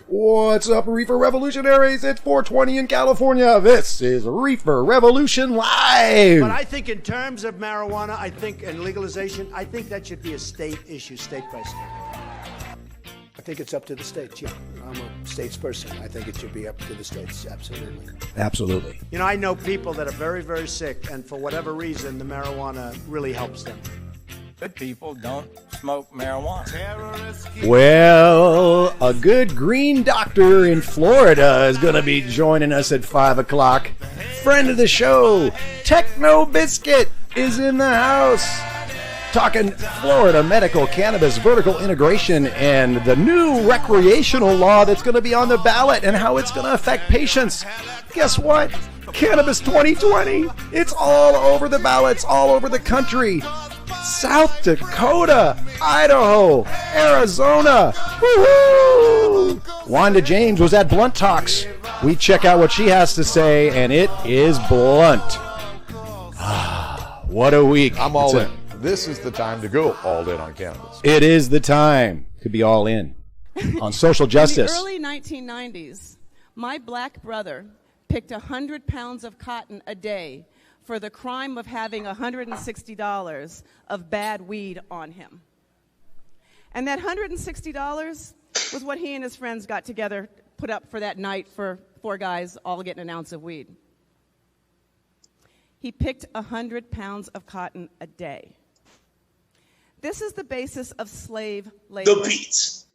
What's up, Reefer Revolutionaries? It's 420 in California. This is Reefer Revolution Live. But I think in terms of marijuana, and legalization, I think that should be a state issue, state by state. I think it's up to the states, yeah. I'm a states person. I think it should be up to the states, absolutely. Absolutely. You know, I know people that are very, very sick, and for whatever reason, the marijuana really helps them. Good people don't smoke marijuana. Well, a good green doctor in Florida is going to be joining us at 5 o'clock. Friend of the show, Techno Biscuit, is in the house. Talking Florida medical cannabis vertical integration and the new recreational law that's going to be on the ballot and how it's going to affect patients. Guess what? Cannabis 2020. It's all over the ballots, all over the country. South Dakota, Idaho, Arizona. Woo-hoo! Wanda James was at Blunt Talks. We check out what she has to say, and it is blunt. What a week. I'm all in. This is the time to go all in on cannabis. It is the time to be all in on social justice. In the early 1990s, my black brother picked 100 pounds of cotton a day for the crime of having $160 of bad weed on him. And that $160 was what he and his friends got together, put up for that night for 4 guys all getting an ounce of weed. He picked 100 pounds of cotton a day. This is the basis of slave labor. The beats.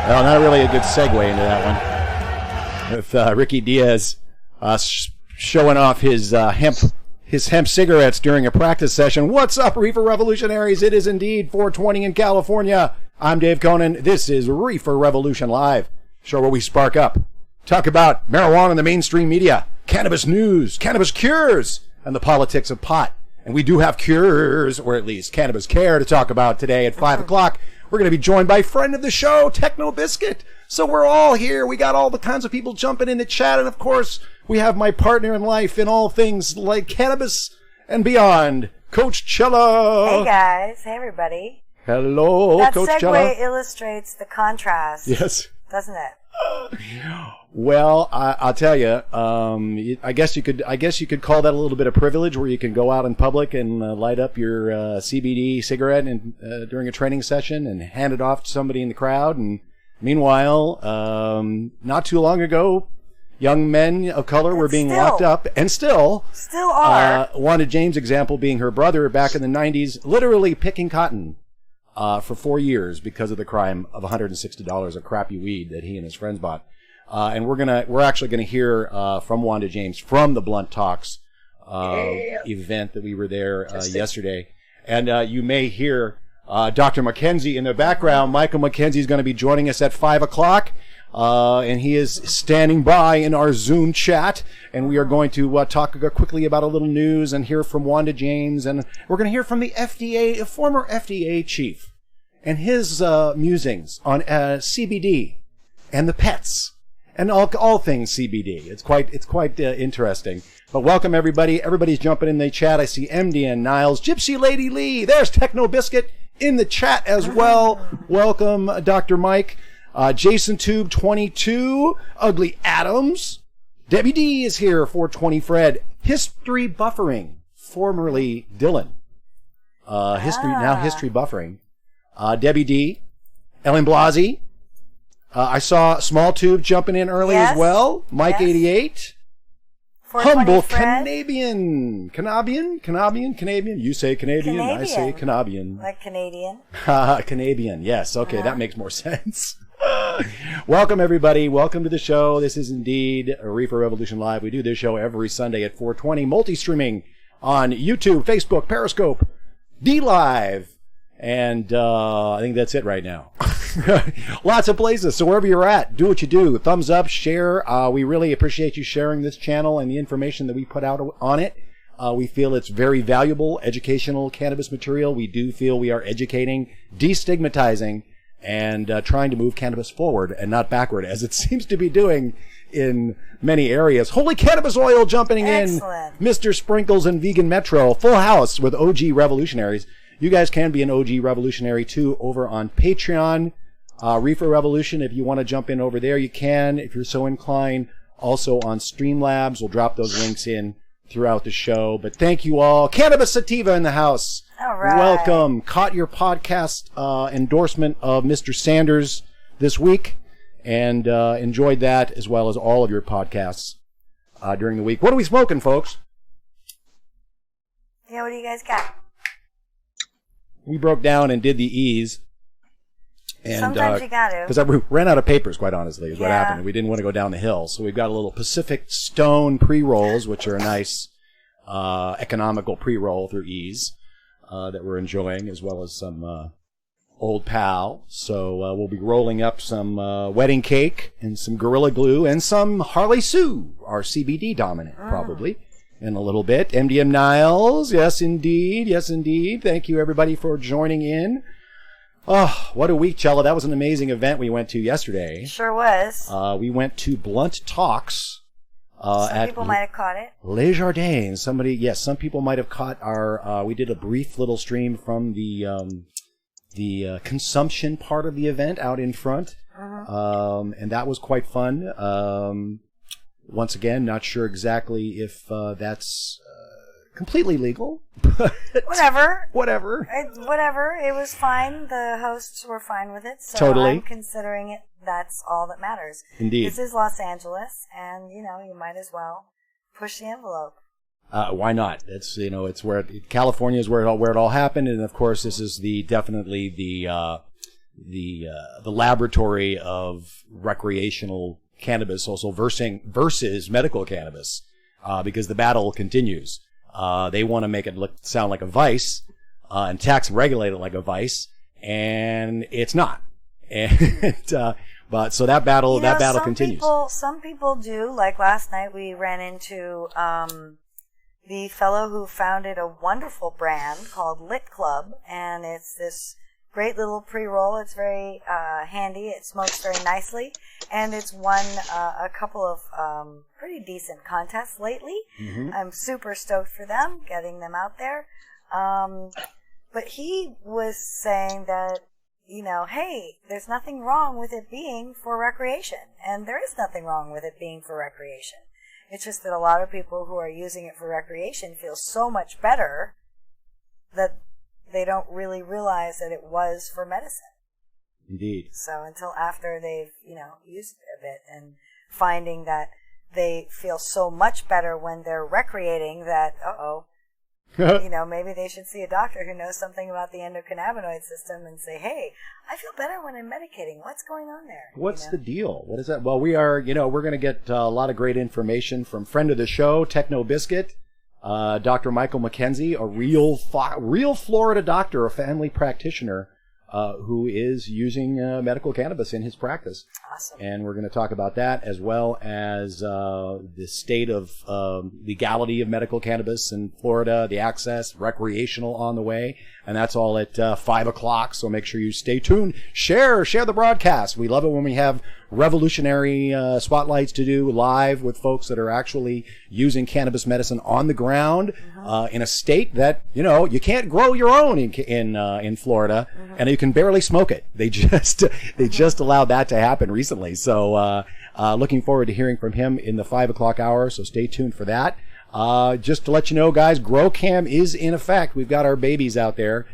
Well, not really a good segue into that one. With Ricky Diaz showing off his hemp cigarettes during a practice session. What's up, Reefer Revolutionaries? It is indeed 420 in California. I'm Dave Conan. This is Reefer Revolution Live. Show where we spark up. Talk about marijuana in the mainstream media, cannabis news, cannabis cures, and the politics of pot. And we do have cures, or at least cannabis care, to talk about today at 5 o'clock. We're going to be joined by friend of the show, Techno Biscuit. So we're all here. We got all the kinds of people jumping in the chat. And, of course, we have my partner in life in all things like cannabis and beyond, Coach Chela. Hey, guys. Hey, everybody. Hello, Coach Chela. That segue illustrates the contrast. Yes. Doesn't it? Well, I'll tell you. I guess you could call that a little bit of privilege, where you can go out in public and light up your CBD cigarette and during a training session and hand it off to somebody in the crowd. And meanwhile, not too long ago, young men of color were being locked up, and still are. Wanda James' example being her brother back in the 90s, literally picking cotton. For 4 years because of the crime of $160 of crappy weed that he and his friends bought. And we're actually gonna hear from Wanda James from the Blunt Talks event that we were there yesterday. And you may hear Dr. McKenzie in the background. Michael McKenzie is going to be joining us at 5 o'clock. And he is standing by in our Zoom chat, and we are going to talk quickly about a little news and hear from Wanda James, and we're going to hear from the FDA, a former FDA chief, and his musings on CBD and the pets and all things CBD. It's quite interesting. But welcome everybody. Everybody's jumping in the chat. I see MD and Niles, Gypsy Lady Lee. There's Techno Biscuit in the chat as well. Welcome, Dr. Mike. Jason Tube 22, Ugly Adams, Debbie D is here, 420 Fred, History Buffering, formerly Dylan, now History Buffering, Debbie D, Ellen Blasey, I saw Small Tube jumping in early as well, Mike 88, Humble Canadian, you say Canadian, I say Canadian. Like Canadian. Canadian, yes, okay, that makes more sense. Welcome everybody. Welcome to the show. This is indeed a Reefer Revolution Live. We do this show every Sunday at 4:20, multi-streaming on YouTube, Facebook, Periscope, DLive, and I think that's it right now. Lots of places. So wherever you're at, do what you do. Thumbs up, share. We really appreciate you sharing this channel and the information that we put out on it. We feel it's very valuable, educational cannabis material. We do feel we are educating, destigmatizing, and trying to move cannabis forward and not backward, as it seems to be doing in many areas. Holy cannabis oil jumping Excellent. in. Mr. Sprinkles and Vegan Metro. Full house with OG Revolutionaries. You guys can be an OG Revolutionary too over on Patreon. Reefer Revolution, if you want to jump in over there, you can, if you're so inclined. Also on Streamlabs. We'll drop those links in throughout the show. But thank you all. Cannabis Sativa in the house. All right. Welcome. Caught your podcast endorsement of Mr. Sanders this week and enjoyed that as well as all of your podcasts during the week. What are we smoking, folks? Yeah, what do you guys got? We broke down and did the E's. And, Sometimes you got to. Because I ran out of papers, quite honestly, is what Yeah. happened. We didn't want to go down the hill. So we've got a little Pacific Stone pre-rolls, which are a nice economical pre-roll through E's that we're enjoying, as well as some Old Pal. So we'll be rolling up some wedding cake and some Gorilla Glue and some Harley Sue, our CBD dominant, probably, in a little bit. MDM Niles, yes indeed, yes indeed. Thank you everybody for joining in. Oh, what a week, Chela. That was an amazing event we went to yesterday. Sure was. We went to Blunt Talks. Some At people might have caught it. Les Jardins. Some people might have caught our, we did a brief little stream from the consumption part of the event out in front. And that was quite fun. Once again, not sure exactly if that's completely legal. Whatever. Whatever. Whatever. It was fine. The hosts were fine with it. So Totally. I'm considering it. That's all that matters. Indeed. This is Los Angeles, and you might as well push the envelope. Why not? It's it's where California is where it all happened, and of course this is definitely the laboratory of recreational cannabis, also versus medical cannabis, because the battle continues. They want to make it sound like a vice, and tax and regulate it like a vice, and it's not. And but so that battle continues. Some people do. Like last night, we ran into the fellow who founded a wonderful brand called Lit Club, and it's this great little pre-roll. It's very handy. It smokes very nicely, and it's won a couple of pretty decent contests lately. I'm super stoked for them, getting them out there. But he was saying that, hey, there's nothing wrong with it being for recreation, and there is nothing wrong with it being for recreation. It's just that a lot of people who are using it for recreation feel so much better that they don't really realize that it was for medicine. Indeed. So until after they've, used it a bit and finding that they feel so much better when they're recreating that, maybe they should see a doctor who knows something about the endocannabinoid system and say, hey, I feel better when I'm medicating. What's going on there? What's the deal? What is that? Well, we are, we're going to get a lot of great information from friend of the show, Techno Biscuit, Dr. Michael McKenzie, a real Florida doctor, a family practitioner, who is using medical cannabis in his practice. Awesome. And we're going to talk about that, as well as the state of legality of medical cannabis in Florida, the access, recreational on the way, and that's all at 5 o'clock, so make sure you stay tuned. Share the broadcast. We love it when we have revolutionary spotlights to do live with folks that are actually using cannabis medicine on the ground in a state that, you can't grow your own in Florida, and you can barely smoke it. They just allowed that to happen recently. So looking forward to hearing from him in the 5 o'clock hour, so stay tuned for that. Just to let you know, guys, GrowCam is in effect. We've got our babies out there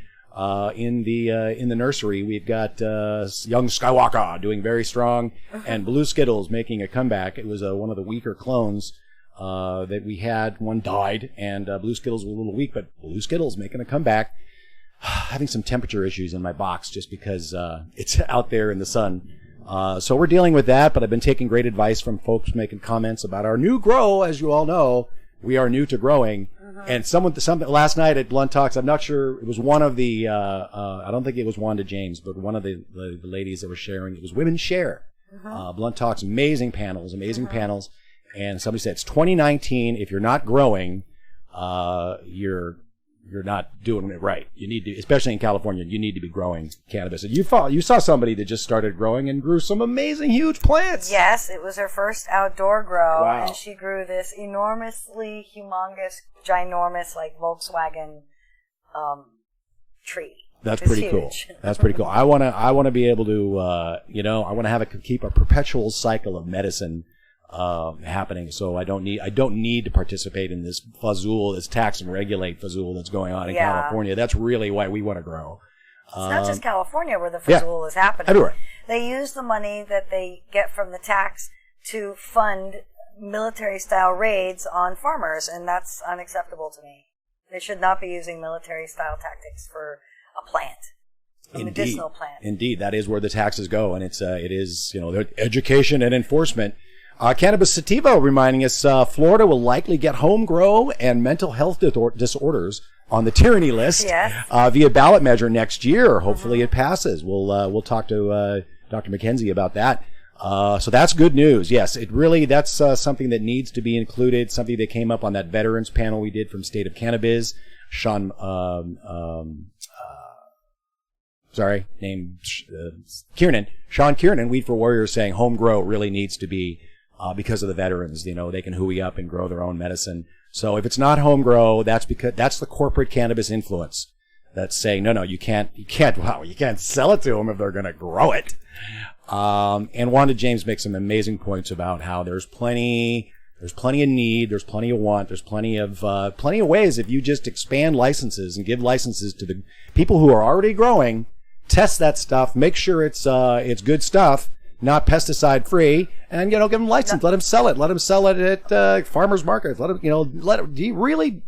in the nursery. We've got young Skywalker doing very strong, and Blue Skittles making a comeback. It was one of the weaker clones that we had. One died, and Blue Skittles was a little weak, but Blue Skittles making a comeback. Having some temperature issues in my box just because it's out there in the sun. So we're dealing with that, but I've been taking great advice from folks making comments about our new grow. As you all know, we are new to growing. And something last night at Blunt Talks, I'm not sure, it was one of the, I don't think it was Wanda James, but one of the ladies that were sharing, it was Women Share. Blunt Talks, amazing panels. And somebody said, it's 2019. If you're not growing, you're you're not doing it right. You need to, especially in California, you need to be growing cannabis. And you saw somebody that just started growing and grew some amazing, huge plants. Yes, it was her first outdoor grow, Wow. and she grew this enormously humongous, ginormous, like Volkswagen tree. That's It's pretty cool. huge. That's pretty cool. I wanna be able to, I wanna keep a perpetual cycle of medicine happening. So I don't need to participate in this fazul, this tax and regulate fazul that's going on in California. That's really why we want to grow. It's not just California where the yeah, fazul is happening. everywhere. They use the money that they get from the tax to fund military-style raids on farmers, and that's unacceptable to me. They should not be using military-style tactics for a plant, a medicinal plant. Indeed, that is where the taxes go, and it is education and enforcement. Cannabis Sativa reminding us Florida will likely get home grow and mental health disorders on the tyranny list via ballot measure next year. Hopefully it passes. We'll talk to Dr. McKenzie about that. So that's good news. Yes, that's something that needs to be included, something that came up on that veterans panel we did from State of Cannabis. Sean Kiernan, Weed for Warriors, saying home grow really needs to be because of the veterans. They can hooey up and grow their own medicine. So if it's not home grow, that's the corporate cannabis influence that's saying no, you can't sell it to them if they're going to grow it. And Wanda James makes some amazing points about how there's plenty of need, there's plenty of want, there's plenty of ways if you just expand licenses and give licenses to the people who are already growing, test that stuff, make sure it's good stuff, not pesticide free, and give them license, let them sell it at farmers markets, really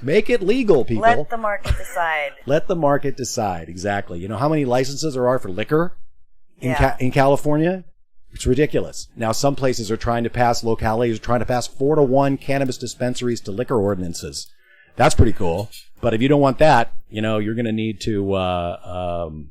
make it legal, people. Let the market decide. Let the market decide, exactly. You know how many licenses there are for liquor in California? It's ridiculous. Now, some places localities are trying to pass 4-to-1 cannabis dispensaries to liquor ordinances. That's pretty cool. But if you don't want that, you're going to need to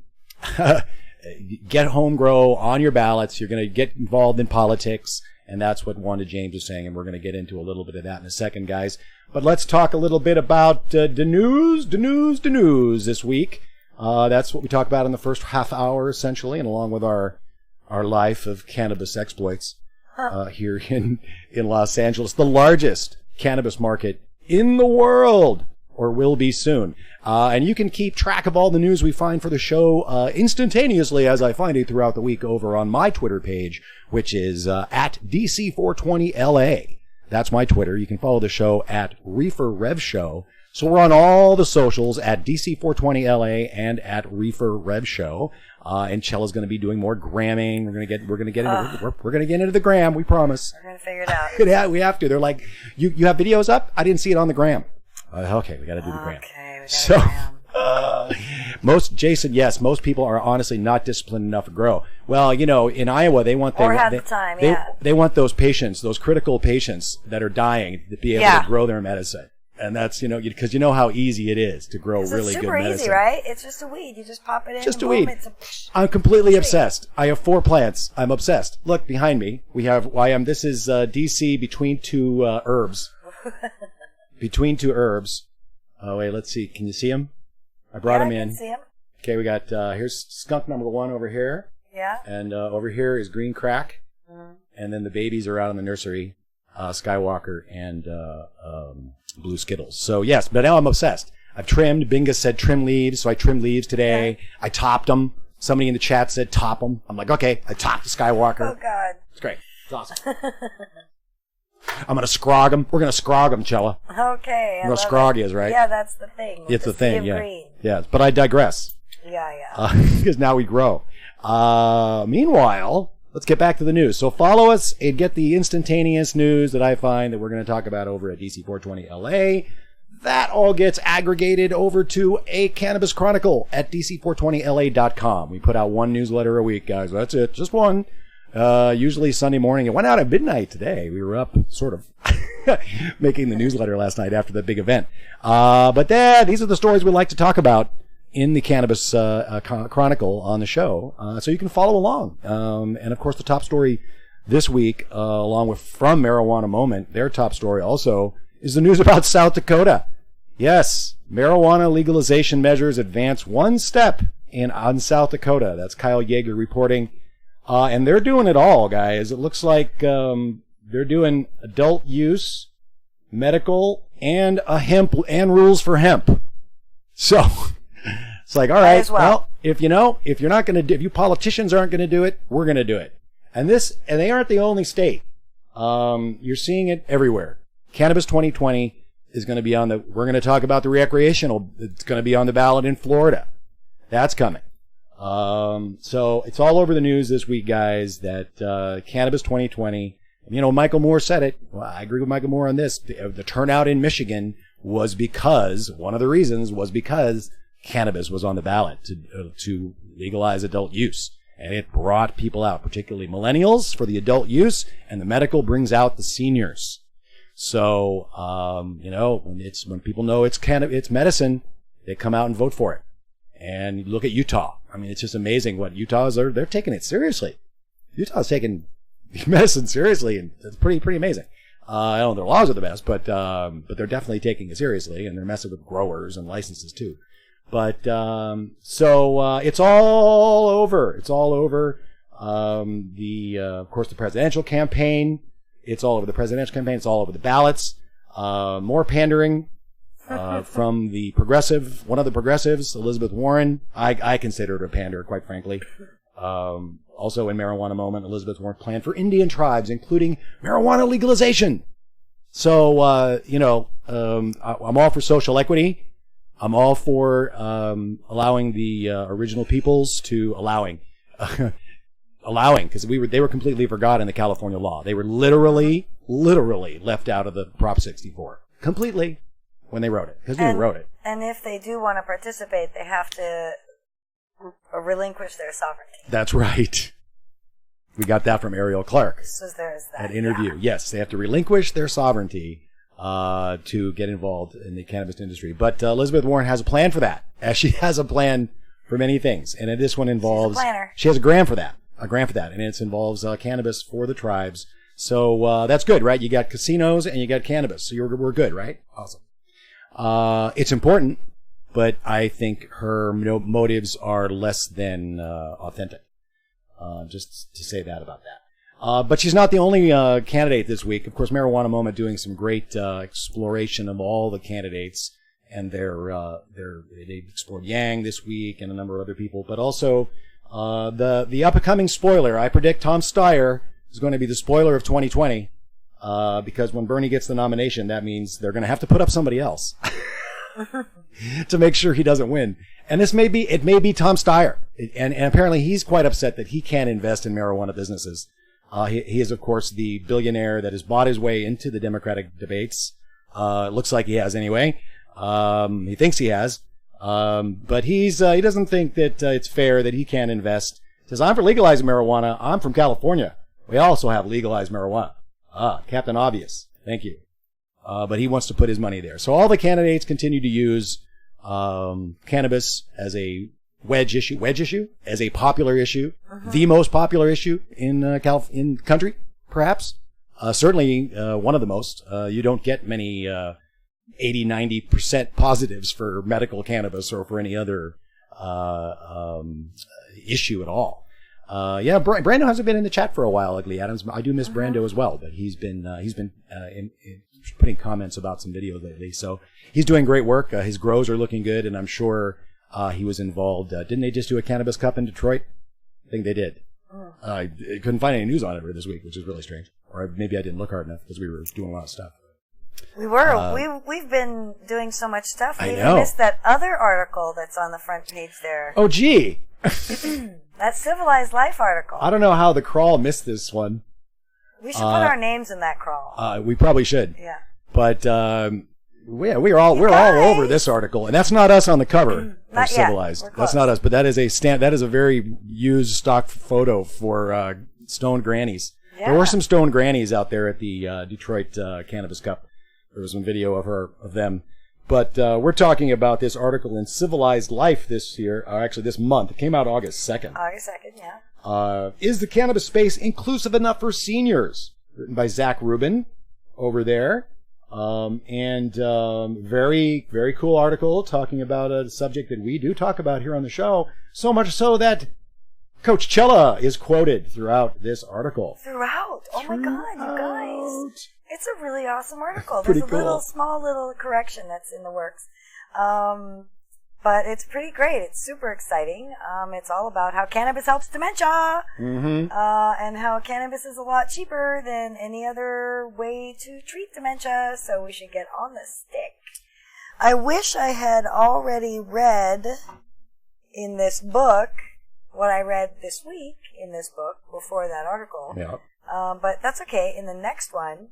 get home grow on your ballots. You're going to get involved in politics. And that's what Wanda James is saying. And we're going to get into a little bit of that in a second, guys. But let's talk a little bit about the news this week. That's what we talk about in the first half hour, essentially, and along with our life of cannabis exploits here in Los Angeles, the largest cannabis market in the world, or will be soon. And you can keep track of all the news we find for the show instantaneously as I find it throughout the week over on my Twitter page, which is at DC420LA. That's my Twitter. You can follow the show at Reefer Rev Show. So we're on all the socials at DC420LA and at Reefer Rev Show. And Chela's going to be doing more gramming. We're going to get into the gram. We promise. We're going to figure it out. Yeah, we have to. They're like, you have videos up? I didn't see it on the gram. Okay, we got to do the gram. Okay, we got the gram. Most people are honestly not disciplined enough to grow. Well, in Iowa, they want they want those patients, those critical patients that are dying, to be able to grow their medicine. And that's, because how easy it is to grow really good medicine. It's super easy, right? It's just a weed. You just pop it in. Just a weed. I'm completely obsessed. I have 4 plants. I'm obsessed. Look behind me. This is DC between two herbs. Between two herbs. Oh, wait, let's see. Can you see them? I brought them in. I can see them. Okay, we got, here's skunk number 1 over here. Yeah. And over here is green crack. Mm. And then the babies are out in the nursery. Skywalker and blue Skittles. So yes, but now I'm obsessed. I've trimmed. Binga said trim leaves, so I trimmed leaves today. Yeah. I topped them. Somebody in the chat said top them. I'm like, okay, I topped the Skywalker. Oh God, it's great. It's awesome. I'm gonna scrog them. We're gonna scrog them, Chela. Okay. We're gonna scrog you, right? Yeah, that's the thing. It's the thing. Yeah. Green. Yeah, but I digress. Yeah. Because now we grow. Meanwhile, let's get back to the news. So follow us and get the instantaneous news that I find that we're going to talk about over at DC420LA. That all gets aggregated over to a Cannabis Chronicle at DC420LA.com. We put out 1 newsletter a week, guys. That's it. Just 1. Usually Sunday morning. It went out at midnight today. We were up sort of making the newsletter last night after the big event. But these are the stories we like to talk about in the Cannabis Chronicle on the show, so you can follow along. And of course, the top story this week, along with From Marijuana Moment, their top story also is the news about South Dakota. Yes, marijuana legalization measures advance one step on South Dakota. That's Kyle Yeager reporting. And they're doing it all, guys. It looks like they're doing adult use, medical, and hemp, and rules for hemp. So it's like, all right, well, if you're not going to if you politicians aren't going to do it, we're going to do it. And they aren't the only state. You're seeing it everywhere. Cannabis 2020 is going to be we're going to talk about the recreational. It's going to be on the ballot in Florida. That's coming. So it's all over the news this week, guys, that Cannabis 2020, Michael Moore said it. Well, I agree with Michael Moore on this. The turnout in Michigan was one of the reasons was because cannabis was on the ballot to legalize adult use. And it brought people out, particularly millennials, for the adult use, and the medical brings out the seniors. So, when people know it's medicine, they come out and vote for it. And you look at Utah. I mean, it's just amazing what Utah's are. They're taking it seriously. Utah's taking medicine seriously, and it's pretty amazing. I don't know their laws are the best, but they're definitely taking it seriously, and they're messing with growers and licenses too. But it's all over. It's all over. Of course, the presidential campaign. It's all over the presidential campaign. It's all over the ballots. More pandering from one of the progressives, Elizabeth Warren. I consider her a pander, quite frankly. Also in Marijuana Moment, Elizabeth Warren planned for Indian tribes, including marijuana legalization. So, I'm all for social equity. I'm all for allowing the original peoples to allowing, because they were completely forgotten in the California law. They were literally left out of the Prop 64 completely when they wrote it, because we wrote it. And if they do want to participate, they have to relinquish their sovereignty. That's right. We got that from Ariel Clark. So there's that interview. Yeah. Yes, they have to relinquish their sovereignty to get involved in the cannabis industry. But Elizabeth Warren has a plan for that, as she has a plan for many things. And this one involves... She's a planner. She has a grant for that, and it involves cannabis for the tribes. So that's good, right? You got casinos and you got cannabis. So we're good, right? Awesome. It's important, but I think her motives are less than authentic. Just to say that about that. But she's not the only candidate this week. Of course, Marijuana Moment doing some great exploration of all the candidates, and they explored Yang this week and a number of other people. But also the upcoming spoiler. I predict Tom Steyer is going to be the spoiler of 2020 because when Bernie gets the nomination, that means they're going to have to put up somebody else to make sure he doesn't win. And it may be Tom Steyer. And apparently he's quite upset that he can't invest in marijuana businesses. He is, of course, the billionaire that has bought his way into the Democratic debates. Looks like he has anyway. He thinks he has. But he doesn't think that it's fair that he can't invest. He says, I'm for legalizing marijuana. I'm from California. We also have legalized marijuana. Captain Obvious. Thank you. But he wants to put his money there. So all the candidates continue to use cannabis as a wedge issue, as a popular issue, the most popular issue in country, perhaps. Certainly one of the most. You don't get many 80-90% positives for medical cannabis or for any other issue at all. Brando hasn't been in the chat for a while, Ugly Adams. I do miss Brando as well, but he's been putting comments about some videos lately. So he's doing great work. His grows are looking good, and I'm sure he was involved. Didn't they just do a Cannabis Cup in Detroit? I think they did. I couldn't find any news on it this week, which is really strange. Or maybe I didn't look hard enough because we were doing a lot of stuff. We were. We've been doing so much stuff. We know. missed that other article that's on the front page there. Oh, gee. That Civilized Life article. I don't know how the crawl missed this one. We should put our names in that crawl. We probably should. Yeah. But we're all over this article, and that's not us on the cover of Civilized. That's not us, but that is a very used stock photo for stoned grannies. Yeah. There were some stoned grannies out there at the Detroit Cannabis Cup. There was some video of them. But we're talking about this article in Civilized Life this year, or actually this month. It came out August 2nd. August 2nd, yeah. Is the cannabis space inclusive enough for seniors? Written by Zach Rubin over there. Very, very cool article talking about a subject that we do talk about here on the show. So much so that Coach Chela is quoted throughout this article. Throughout? Oh my God, you guys. It's a really awesome article. Pretty There's a cool. small little correction that's in the works. But it's pretty great. It's super exciting. It's all about how cannabis helps dementia. And how cannabis is a lot cheaper than any other way to treat dementia. So we should get on the stick. I wish I had already read in this book what I read this week in this book before that article. Yeah. But that's okay. In the next one,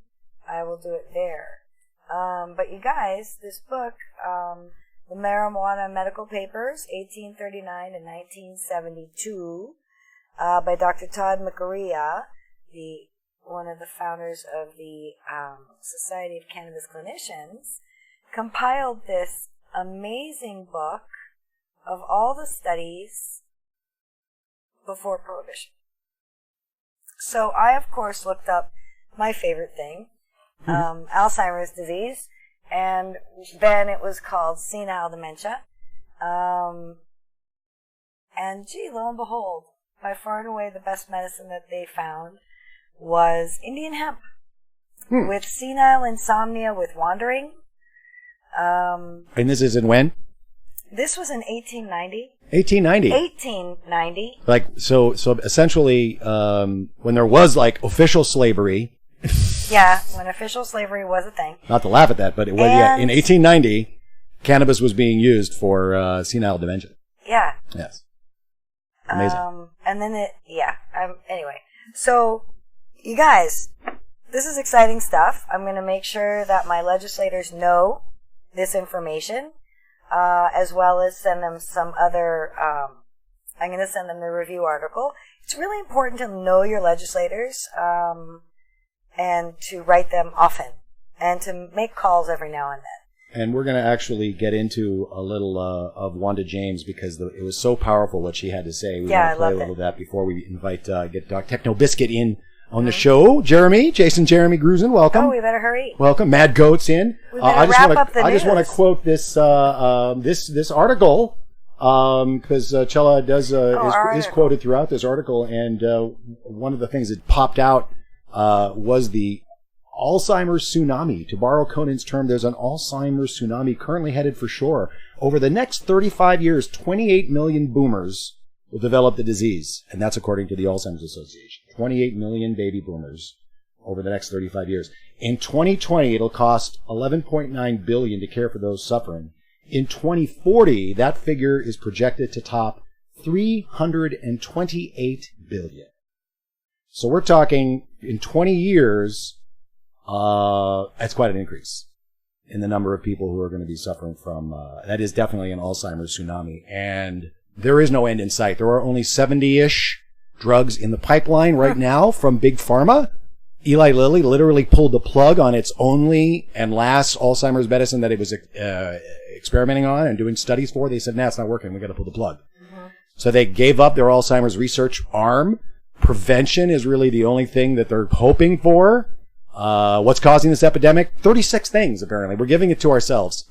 I will do it there. But you guys, this book, The Marijuana Medical Papers, 1839 and 1972, by Dr. Todd McGarria, one of the founders of the Society of Cannabis Clinicians, compiled this amazing book of all the studies before Prohibition. So I, of course, looked up my favorite thing, Alzheimer's disease, and then it was called senile dementia. And gee, lo and behold, by far and away the best medicine that they found was Indian hemp. With senile insomnia with wandering. And this is in when? This was in 1890. 1890. 1890. Like, so essentially, when there was like official slavery, Yeah, when official slavery was a thing. not to laugh at that, but it was, yeah, in 1890, cannabis was being used for senile dementia. Yeah. Yes. Amazing. And then anyway. So, you guys, this is exciting stuff. I'm going to make sure that my legislators know this information, as well as send them some other, I'm going to send them the review article. It's really important to know your legislators, and to write them often, and to make calls every now and then. And we're going to actually get into a little of Wanda James because it was so powerful what she had to say. We want to play a little of that before we invite get Doc Techno Biscuit in on the show. Jeremy Grusin, welcome. Oh, we better hurry. Welcome. Mad Goat's in. We better wrap up the I just want news. to quote this this article because Chela does is quoted throughout this article, and one of the things that popped out was the Alzheimer's tsunami. To borrow Conan's term, there's an Alzheimer's tsunami currently headed for shore. Over the next 35 years, 28 million boomers will develop the disease, and that's according to the Alzheimer's Association. 28 million baby boomers over the next 35 years. In 2020, it'll cost $11.9 billion to care for those suffering. In 2040, that figure is projected to top $328 billion. So we're talking in 20 years, that's quite an increase in the number of people who are going to be suffering from, that is definitely an Alzheimer's tsunami. And there is no end in sight. There are only 70-ish drugs in the pipeline right now from Big Pharma. Eli Lilly literally pulled the plug on its only and last Alzheimer's medicine that it was experimenting on and doing studies for. They said, nah, it's not working. We got to pull the plug. So they gave up their Alzheimer's research arm. Prevention is really the only thing that they're hoping for. What's causing this epidemic? 36 things, apparently. We're giving it to ourselves.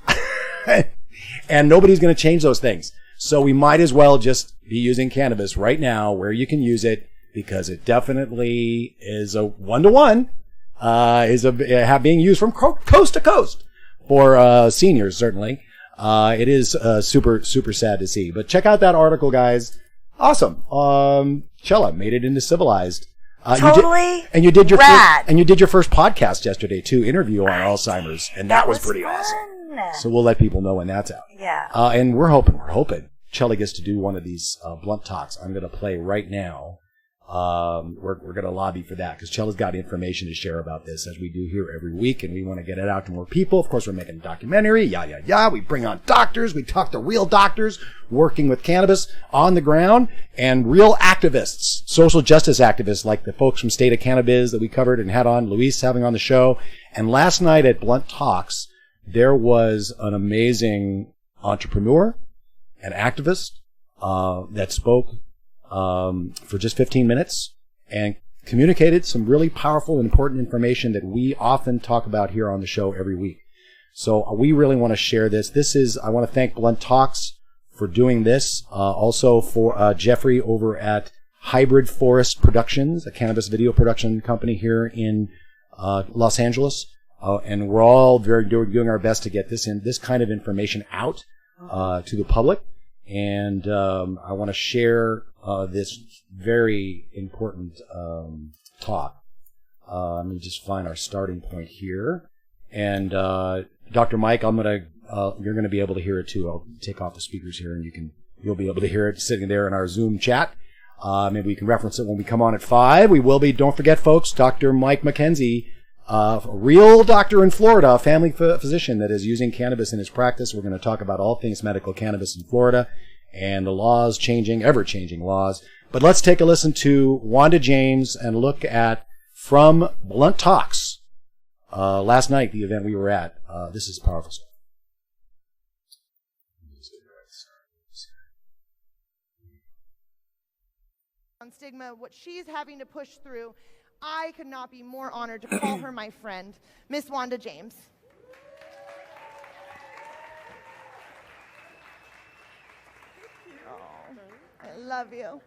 And nobody's going to change those things. So we might as well just be using cannabis right now where you can use it, because it definitely is a one-to-one, being used from coast to coast for seniors, certainly. It is super, super sad to see. But check out that article, guys. Awesome. Chela made it into Civilized. Totally you did your rad. And you did your first podcast yesterday too, interview on Alzheimer's, and that was pretty fun. awesome. So we'll let people know when that's out. Yeah. And we're hoping Chela gets to do one of these blunt talks. I'm going to play right now. We're going to lobby for that because Chela's got information to share about this, as we do here every week, and we want to get it out to more people. Of course, we're making a documentary. We bring on doctors. We talk to real doctors working with cannabis on the ground, and real activists, social justice activists, like the folks from State of Cannabis that we covered and had on, Luis having on the show. And last night at Blunt Talks, there was an amazing entrepreneur, an activist, that spoke for just 15 minutes and communicated some really powerful and important information that we often talk about here on the show every week. So we really want to share this. I want to thank Blunt Talks for doing this. Also for Jeffrey over at Hybrid Forest Productions, a cannabis video production company here in Los Angeles. And we're all doing our best to get this kind of information out to the public. And I want to share this very important talk. Let me just find our starting point here. And Dr. Mike, you're gonna be able to hear it too. I'll take off the speakers here, and you'll be able to hear it sitting there in our Zoom chat. Maybe we can reference it when we come on at 5. We will be. Don't forget, folks. Dr. Mike McKenzie, a real doctor in Florida, a family physician that is using cannabis in his practice. We're going to talk about all things medical cannabis in Florida and the laws changing, ever-changing laws. But let's take a listen to Wanda James and look at from Blunt Talks. Last night, the event we were at. This is powerful stuff. On stigma, what she's having to push through, I could not be more honored to call her my friend, Miss Wanda James. Oh, I love you.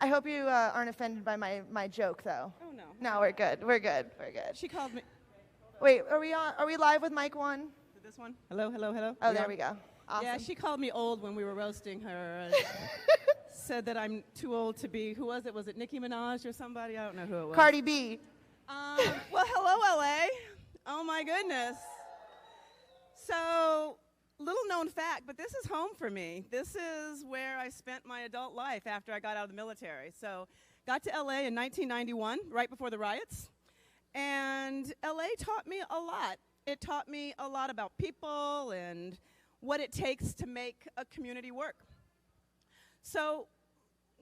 I hope you aren't offended by my joke, though. Oh, no. No, we're good. We're good. We're good. She called me. Wait, are we live with mic 1? This one? Hello, hello, hello. Oh, there we go. Awesome. Yeah, she called me old when we were roasting her. Said that I'm too old to be. Who was it? Was it Nicki Minaj or somebody? I don't know who it was. Cardi B. Well, hello, LA. Oh my goodness. So, little known fact, but this is home for me. This is where I spent my adult life after I got out of the military. So, got to LA in 1991, right before the riots. And LA taught me a lot. It taught me a lot about people and what it takes to make a community work. So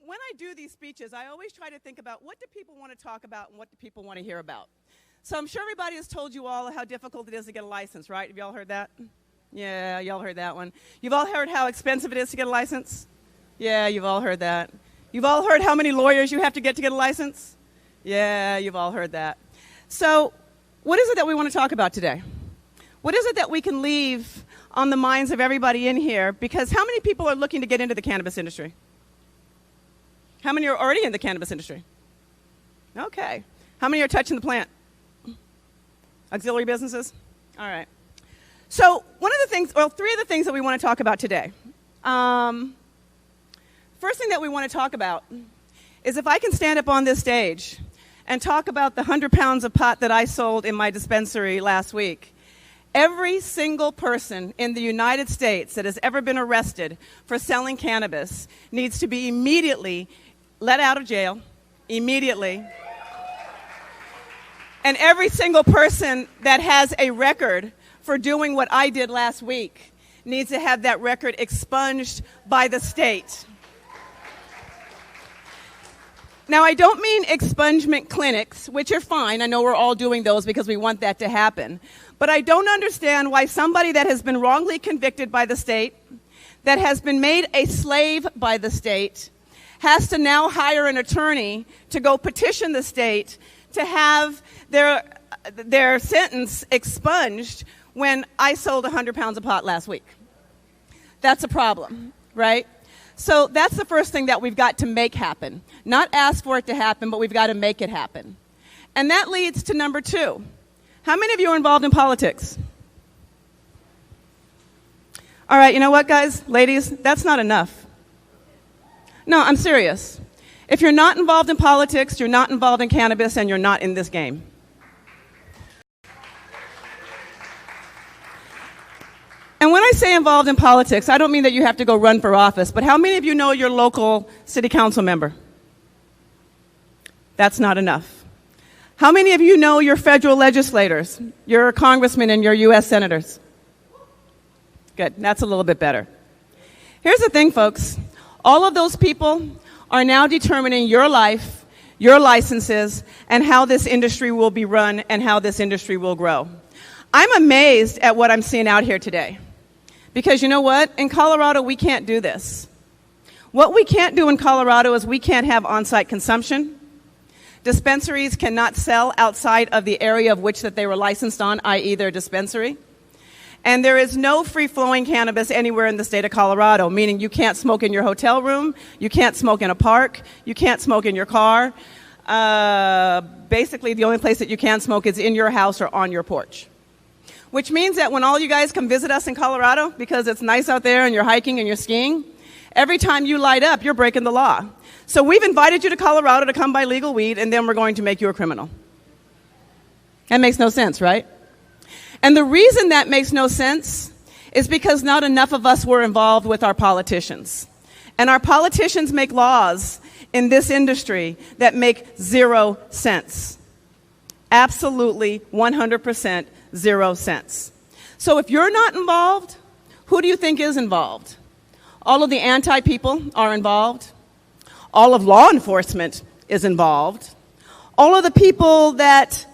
when I do these speeches, I always try to think about what do people want to talk about and what do people want to hear about. So I'm sure everybody has told you all how difficult it is to get a license, right? Have you all heard that? Yeah, y'all heard that one. You've all heard how expensive it is to get a license? Yeah, you've all heard that. You've all heard how many lawyers you have to get a license? Yeah, you've all heard that. So what is it that we want to talk about today? What is it that we can leave on the minds of everybody in here? Because how many people are looking to get into the cannabis industry? How many are already in the cannabis industry? Okay. How many are touching the plant? Auxiliary businesses? All right. So three of the things that we want to talk about today. First thing that we want to talk about is if I can stand up on this stage and talk about the 100 pounds of pot that I sold in my dispensary last week. Every single person in the United States that has ever been arrested for selling cannabis needs to be immediately let out of jail, immediately. And every single person that has a record for doing what I did last week needs to have that record expunged by the state. Now, I don't mean expungement clinics, which are fine. I know we're all doing those because we want that to happen. But I don't understand why somebody that has been wrongly convicted by the state, that has been made a slave by the state, has to now hire an attorney to go petition the state to have their sentence expunged when I sold 100 pounds of pot last week. That's a problem, right? So that's the first thing that we've got to make happen. Not ask for it to happen, but we've got to make it happen. And that leads to number 2. How many of you are involved in politics? All right, you know what, guys? Ladies, that's not enough. No, I'm serious. If you're not involved in politics, you're not involved in cannabis, and you're not in this game. And when I say involved in politics, I don't mean that you have to go run for office, but how many of you know your local city council member? That's not enough. How many of you know your federal legislators, your congressmen and your U.S. senators? Good, that's a little bit better. Here's the thing, folks. All of those people are now determining your life, your licenses, and how this industry will be run and how this industry will grow. I'm amazed at what I'm seeing out here today. Because you know what? In Colorado, we can't do this. What we can't do in Colorado is we can't have on-site consumption. Dispensaries cannot sell outside of the area of which that they were licensed on, i.e. their dispensary. And there is no free-flowing cannabis anywhere in the state of Colorado, meaning you can't smoke in your hotel room, you can't smoke in a park, you can't smoke in your car. Basically, the only place that you can smoke is in your house or on your porch. Which means that when all you guys come visit us in Colorado, because it's nice out there and you're hiking and you're skiing, every time you light up, you're breaking the law. So we've invited you to Colorado to come buy legal weed, and then we're going to make you a criminal. That makes no sense, right? And the reason that makes no sense is because not enough of us were involved with our politicians. And our politicians make laws in this industry that make 0 sense. Absolutely 100% 0 sense. So if you're not involved, who do you think is involved? All of the anti-people are involved. All of law enforcement is involved. All of the people that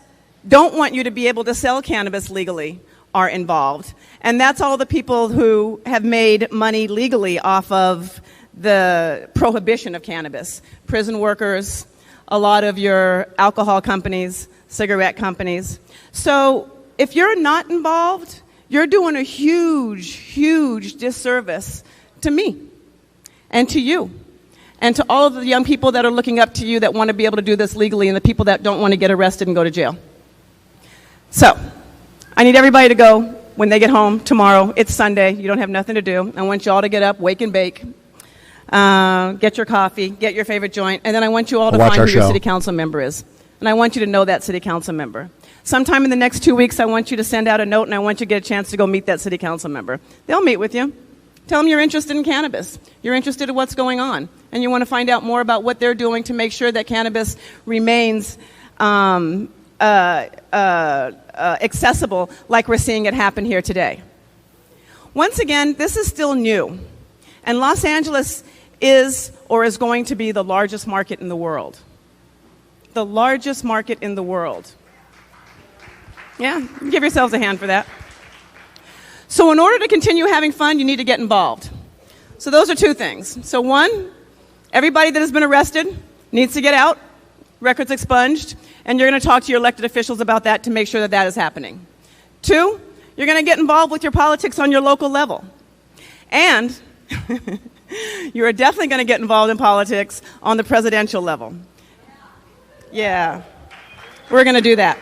don't want you to be able to sell cannabis legally are involved. And that's all the people who have made money legally off of the prohibition of cannabis. Prison workers, a lot of your alcohol companies, cigarette companies. So if you're not involved, you're doing a huge, huge disservice to me and to you and to all of the young people that are looking up to you that want to be able to do this legally and the people that don't want to get arrested and go to jail. So I need everybody to go when they get home tomorrow. It's Sunday. You don't have nothing to do. I want you all to get up, wake and bake, get your coffee, get your favorite joint, and then I want you all to find who your city council member is. And I want you to know that city council member. Sometime in the next 2 weeks, I want you to send out a note, and I want you to get a chance to go meet that city council member. They'll meet with you. Tell them you're interested in cannabis. You're interested in what's going on. And you want to find out more about what they're doing to make sure that cannabis remains accessible like we're seeing it happen here today. Once again, this is still new. And Los Angeles is or is going to be the largest market in the world. The largest market in the world. Yeah, give yourselves a hand for that. So in order to continue having fun, you need to get involved. So those are two things. So one, everybody that has been arrested needs to get out, records expunged, and you're going to talk to your elected officials about that to make sure that that is happening. Two, you're going to get involved with your politics on your local level. And you are definitely going to get involved in politics on the presidential level. Yeah, we're going to do that.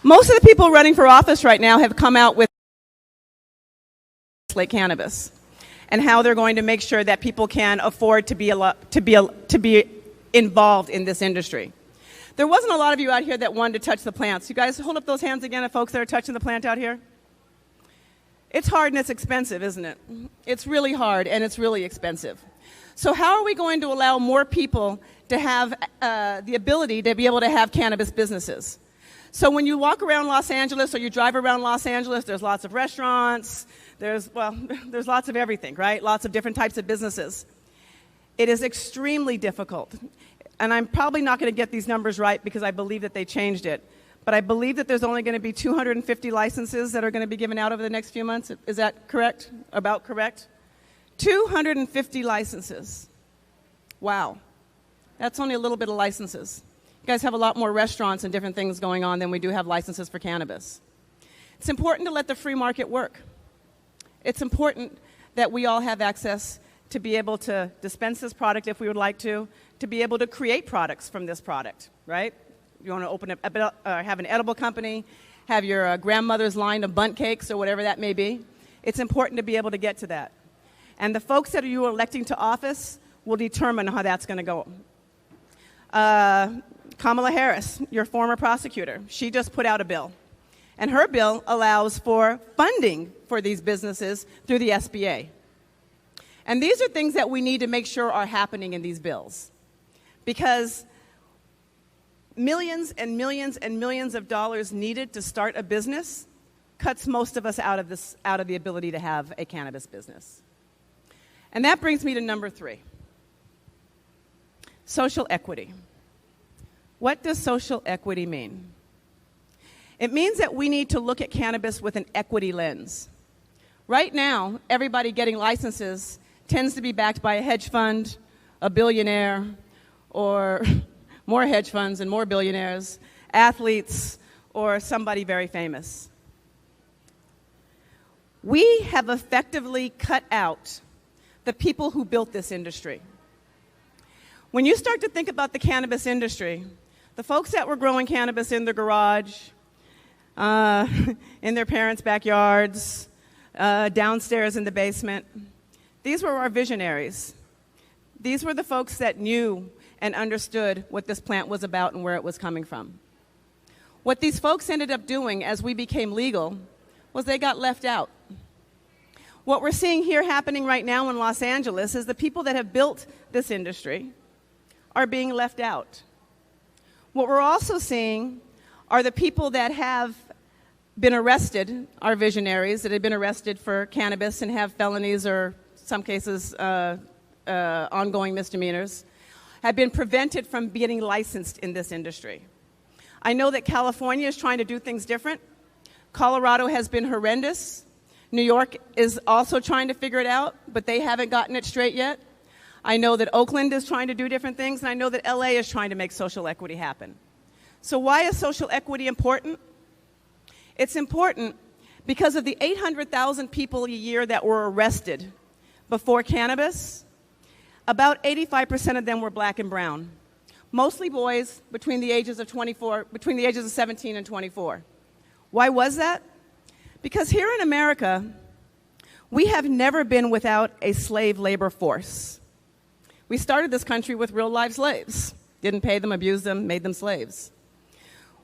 Most of the people running for office right now have come out with cannabis and how they're going to make sure that people can afford to be involved in this industry. There wasn't a lot of you out here that wanted to touch the plants. You guys hold up those hands again, folks that are touching the plant out here. It's hard and it's expensive, isn't it? It's really hard and it's really expensive. So how are we going to allow more people to have the ability to be able to have cannabis businesses? So when you walk around Los Angeles or you drive around Los Angeles, there's lots of restaurants, there's lots of everything, right? Lots of different types of businesses. It is extremely difficult. And I'm probably not going to get these numbers right because I believe that they changed it. But I believe that there's only going to be 250 licenses that are going to be given out over the next few months. Is that correct? About correct? 250 licenses. Wow. That's only a little bit of licenses. You guys have a lot more restaurants and different things going on than we do have licenses for cannabis. It's important to let the free market work. It's important that we all have access to be able to dispense this product if we would like to be able to create products from this product, right? You want to open have an edible company, have your grandmother's line of bundt cakes or whatever that may be. It's important to be able to get to that. And the folks that you are electing to office will determine how that's going to go. Kamala Harris, your former prosecutor, she just put out a bill. And her bill allows for funding for these businesses through the SBA. And these are things that we need to make sure are happening in these bills. Because millions and millions and millions of dollars needed to start a business cuts most of us out of the ability to have a cannabis business. And that brings me to number 3. Social equity. What does social equity mean? It means that we need to look at cannabis with an equity lens. Right now, everybody getting licenses tends to be backed by a hedge fund, a billionaire, or more hedge funds and more billionaires, athletes, or somebody very famous. We have effectively cut out the people who built this industry. When you start to think about the cannabis industry, the folks that were growing cannabis in their garage, in their parents' backyards, downstairs in the basement, these were our visionaries. These were the folks that knew and understood what this plant was about and where it was coming from. What these folks ended up doing as we became legal was they got left out. What we're seeing here happening right now in Los Angeles is the people that have built this industry are being left out. What we're also seeing are the people that have been arrested, our visionaries that have been arrested for cannabis and have felonies or some cases ongoing misdemeanors, have been prevented from getting licensed in this industry. I know that California is trying to do things different. Colorado has been horrendous. New York is also trying to figure it out, but they haven't gotten it straight yet. I know that Oakland is trying to do different things, and I know that LA is trying to make social equity happen. So why is social equity important? It's important because of the 800,000 people a year that were arrested before cannabis. About 85% of them were black and brown, mostly boys between the ages of 17 and 24. Why was that? Because here in America, we have never been without a slave labor force. We started this country with real live slaves. Didn't pay them, abused them, made them slaves.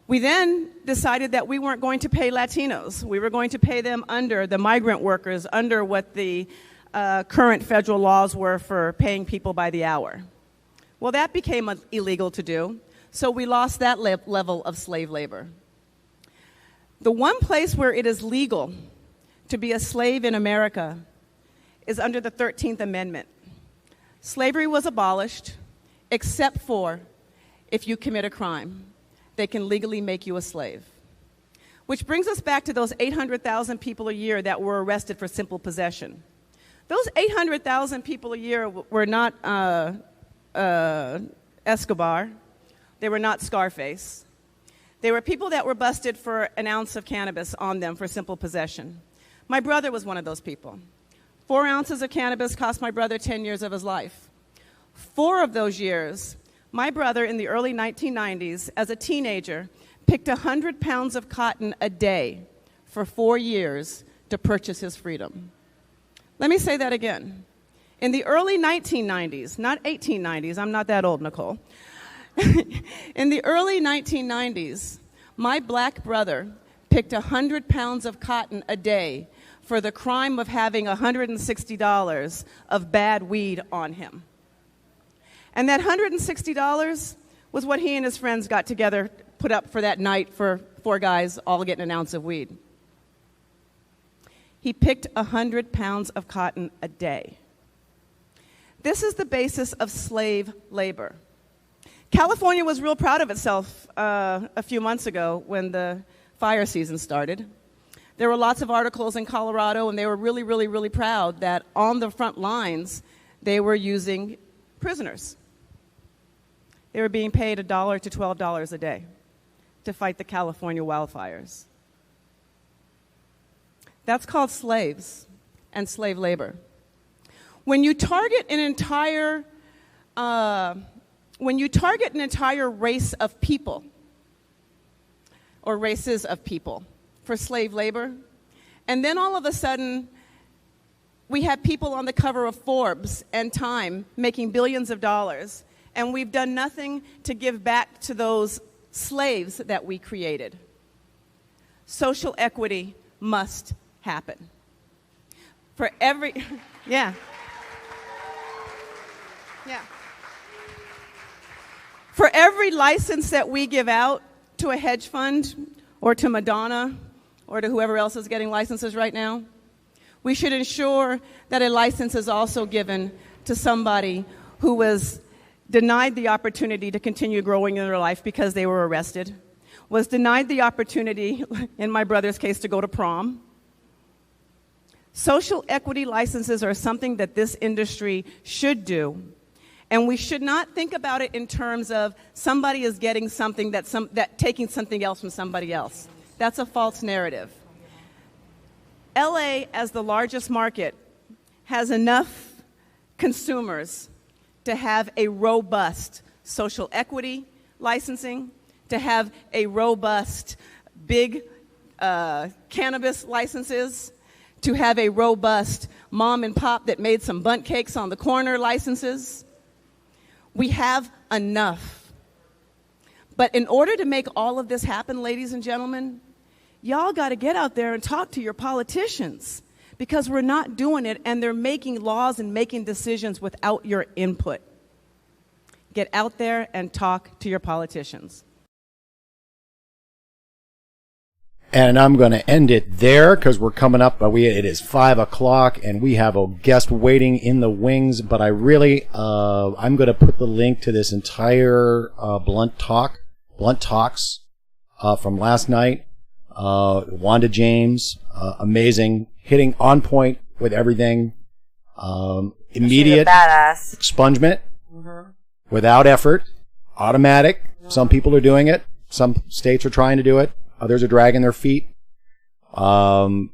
We then decided that we weren't going to pay Latinos. We were going to pay them under the migrant workers, under what the current federal laws were for paying people by the hour. Well, that became illegal to do, so we lost that level of slave labor. The one place where it is legal to be a slave in America is under the 13th Amendment. Slavery was abolished, except for if you commit a crime. They can legally make you a slave. Which brings us back to those 800,000 people a year that were arrested for simple possession. Those 800,000 people a year were not Escobar. They were not Scarface. They were people that were busted for an ounce of cannabis on them for simple possession. My brother was one of those people. 4 ounces of cannabis cost my brother 10 years of his life. 4 of those years, my brother in the early 1990s, as a teenager, picked 100 pounds of cotton a day for 4 years to purchase his freedom. Let me say that again. In the early 1990s, not 1890s, I'm not that old, Nicole. In the early 1990s, my black brother picked 100 pounds of cotton a day for the crime of having $160 of bad weed on him. And that $160 was what he and his friends got together, put up for that night for 4 guys all getting an ounce of weed. He picked 100 pounds of cotton a day. This is the basis of slave labor. California was real proud of itself a few months ago when the fire season started. There were lots of articles in Colorado, and they were really, really, really proud that on the front lines, they were using prisoners. They were being paid $1 to $12 a day to fight the California wildfires. That's called slaves and slave labor. When you target an entire race of people, or races of people, for slave labor, and then all of a sudden we have people on the cover of Forbes and Time making billions of dollars, and we've done nothing to give back to those slaves that we created. Social equity must happen. For every, yeah. Yeah. For every license that we give out to a hedge fund or to Madonna or to whoever else is getting licenses right now, we should ensure that a license is also given to somebody who was denied the opportunity to continue growing in their life because they were arrested, was denied the opportunity, in my brother's case, to go to prom. Social equity licenses are something that this industry should do, And we should not think about it in terms of somebody is getting something that taking something else from somebody else. That's a false narrative. LA, as the largest market, has enough consumers to have a robust social equity licensing, to have a robust big cannabis licenses, to have a robust mom and pop that made some bundt cakes on the corner licenses. We have enough. But in order to make all of this happen, ladies and gentlemen, y'all got to get out there and talk to your politicians, because we're not doing it, and they're making laws and making decisions without your input. Get out there and talk to your politicians. And I'm going to end it there because we're coming up. It is 5 o'clock and we have a guest waiting in the wings. But I really, I'm going to put the link to this entire blunt talks from last night. Wanda James, amazing, hitting on point with everything. Immediate expungement without effort, automatic. Some people are doing it. Some states are trying to do it. Others are dragging their feet. Contacting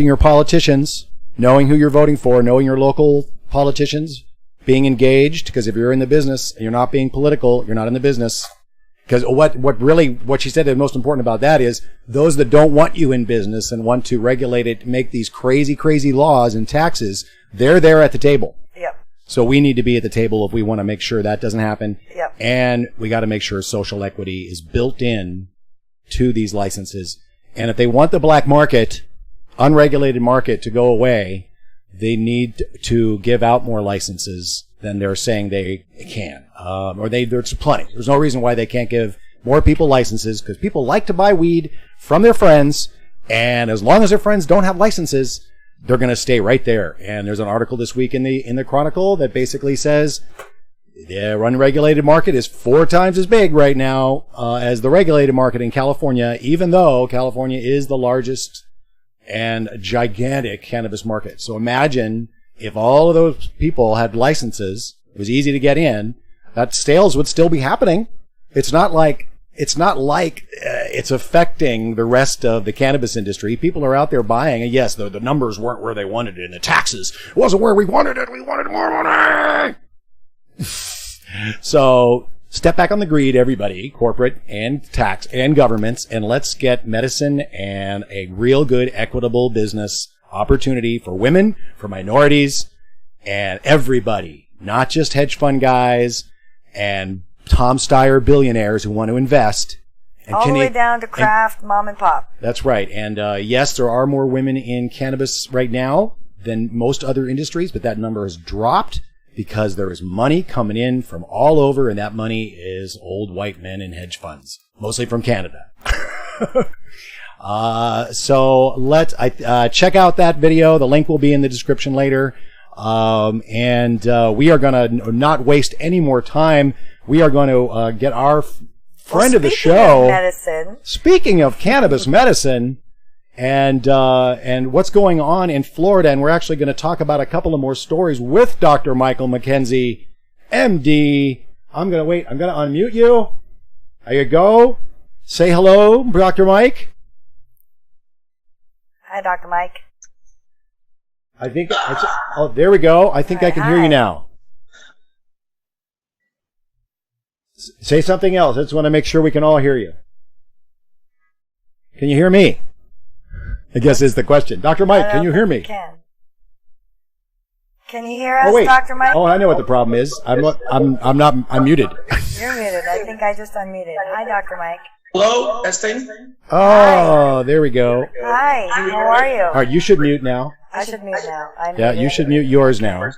your politicians, knowing who you're voting for, knowing your local politicians, being engaged, because if you're in the business and you're not being political, you're not in the business. Because what she said is most important about that is those that don't want you in business and want to regulate it, make these crazy, crazy laws and taxes, they're there at the table. Yep. So we need to be at the table if we want to make sure that doesn't happen. Yep. And we got to make sure social equity is built in to these licenses. And if they want the black market, unregulated market, to go away, they need to give out more licenses than they're saying they can. There's plenty. There's no reason why they can't give more people licenses, because people like to buy weed from their friends, and as long as their friends don't have licenses, they're going to stay right there. And there's an article this week in the Chronicle that basically says the unregulated market is 4 times as big right now as the regulated market in California, even though California is the largest and gigantic cannabis market. So imagine if all of those people had licenses, it was easy to get in, that sales would still be happening. It's not like it's affecting the rest of the cannabis industry. People are out there buying, and yes, the numbers weren't where they wanted it, and the taxes wasn't where we wanted it. We wanted more money. So step back on the greed, everybody, corporate and tax and governments, and let's get medicine and a real good equitable business opportunity for women, for minorities, and everybody, not just hedge fund guys and Tom Steyer billionaires who want to invest. And all the way down to craft, mom and pop. That's right. And yes, there are more women in cannabis right now than most other industries, but that number has dropped because there is money coming in from all over, and that money is old white men in hedge funds, mostly from Canada. So let's check out that video. The link will be in the description later. And we are going to not waste any more time. We are going to get our friend of the show. Speaking of cannabis medicine and what's going on in Florida, and we're actually going to talk about a couple of more stories with Dr. Michael McKenzie, MD. I'm going to unmute you. There you go. Say hello, Dr. Mike. Hi, Dr. Mike. I think, there we go. I think I can hear you now. Say something else. I just want to make sure we can all hear you. Can you hear me? I guess is the question. Dr. Mike, can you hear me? Can you hear us, Dr. Mike? Oh, I know what the problem is. I'm muted. You're muted. I think I just unmuted. Hi, Dr. Mike. Hello, testing. Oh, there we go. Hi, how are you? All right, you should mute now. I should mute now. Yeah, you should mute yours now.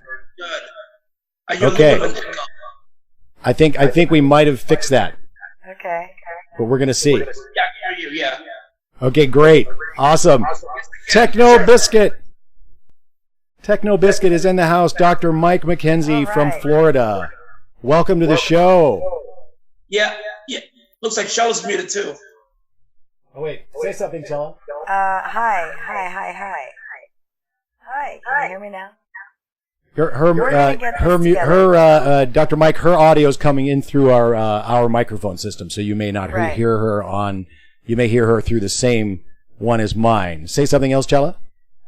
Good. Okay. I think we might have fixed that. Okay. But we're going to see. Yeah, I can hear you, yeah. Okay, great. Awesome. Techno Biscuit. Techno Biscuit is in the house. Dr. Mike McKenzie from Florida. Welcome to the show. Yeah. Looks like Shell's muted too. Oh, wait. Say something, Chela. Hi. Hi, can you hear me now? Dr. Mike, her audio is coming in through our microphone system, so you may not hear her you may hear her through the same one as mine. Say something else, Chela?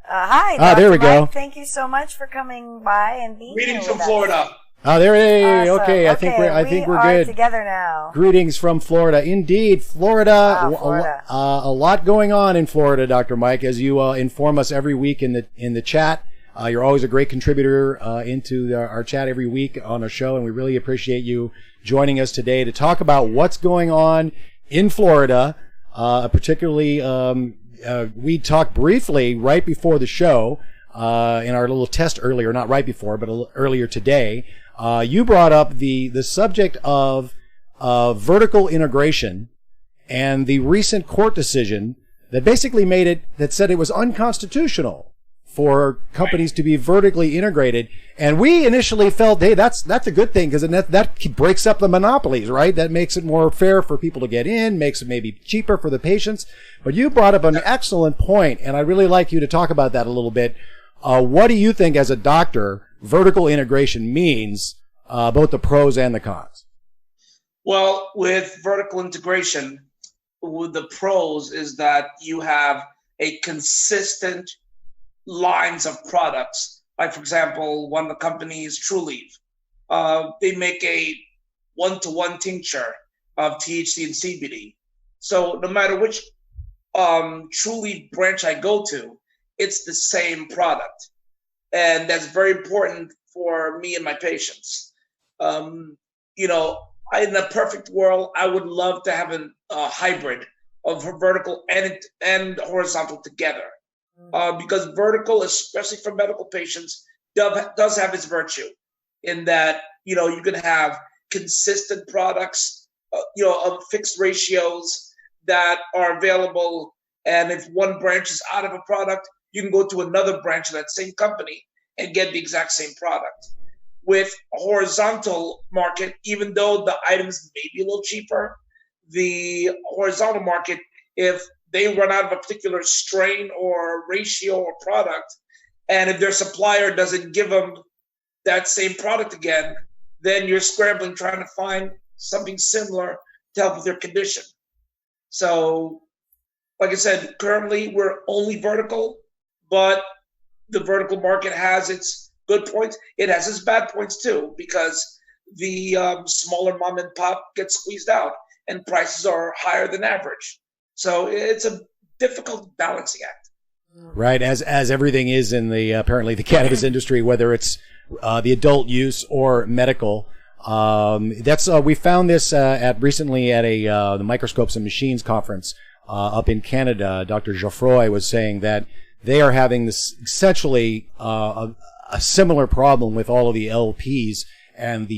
Hi, Dr. there we go. Mike. Thank you so much for coming by and being here. Greetings from Florida. There it is. Awesome. Okay, I think we're We are good. together now. Greetings from Florida. Indeed, Florida. Florida. A lot going on in Florida, Dr. Mike, as you inform us every week in the chat. You're always a great contributor into our chat every week on our show, and we really appreciate you joining us today to talk about what's going on in Florida. Particularly, we talked briefly right before the show in our little test earlier, not right before, but earlier today. You brought up the subject of vertical integration and the recent court decision that basically that said it was unconstitutional for companies to be vertically integrated. And we initially felt, hey, that's a good thing, because that breaks up the monopolies, right? That makes it more fair for people to get in, makes it maybe cheaper for the patients. But you brought up an excellent point, and I'd really like you to talk about that a little bit. What do you think, as a doctor, vertical integration means, both the pros and the cons? Well, with vertical integration, the pros is that you have a consistent lines of products. Like, for example, one of the companies, TruLeaf, they make a 1-to-1 tincture of THC and CBD. So no matter which TruLeaf branch I go to, it's the same product. And that's very important for me and my patients. In a perfect world, I would love to have a hybrid of vertical and horizontal together. Because vertical, especially for medical patients, does have its virtue in that, you can have consistent products, of fixed ratios that are available. And if one branch is out of a product, you can go to another branch of that same company and get the exact same product. With a horizontal market, even though the items may be a little cheaper, the horizontal market, if they run out of a particular strain or ratio or product, and if their supplier doesn't give them that same product again, then you're scrambling trying to find something similar to help with their condition. So, like I said, currently we're only vertical, but the vertical market has its good points. It has its bad points too, because the smaller mom and pop get squeezed out and prices are higher than average. So it's a difficult balancing act. Right, as everything is in apparently the cannabis industry, whether it's the adult use or medical. We found this recently at the Microscopes and Machines conference up in Canada. Dr. Geoffroy was saying that they are having this essentially a similar problem with all of the LPs, and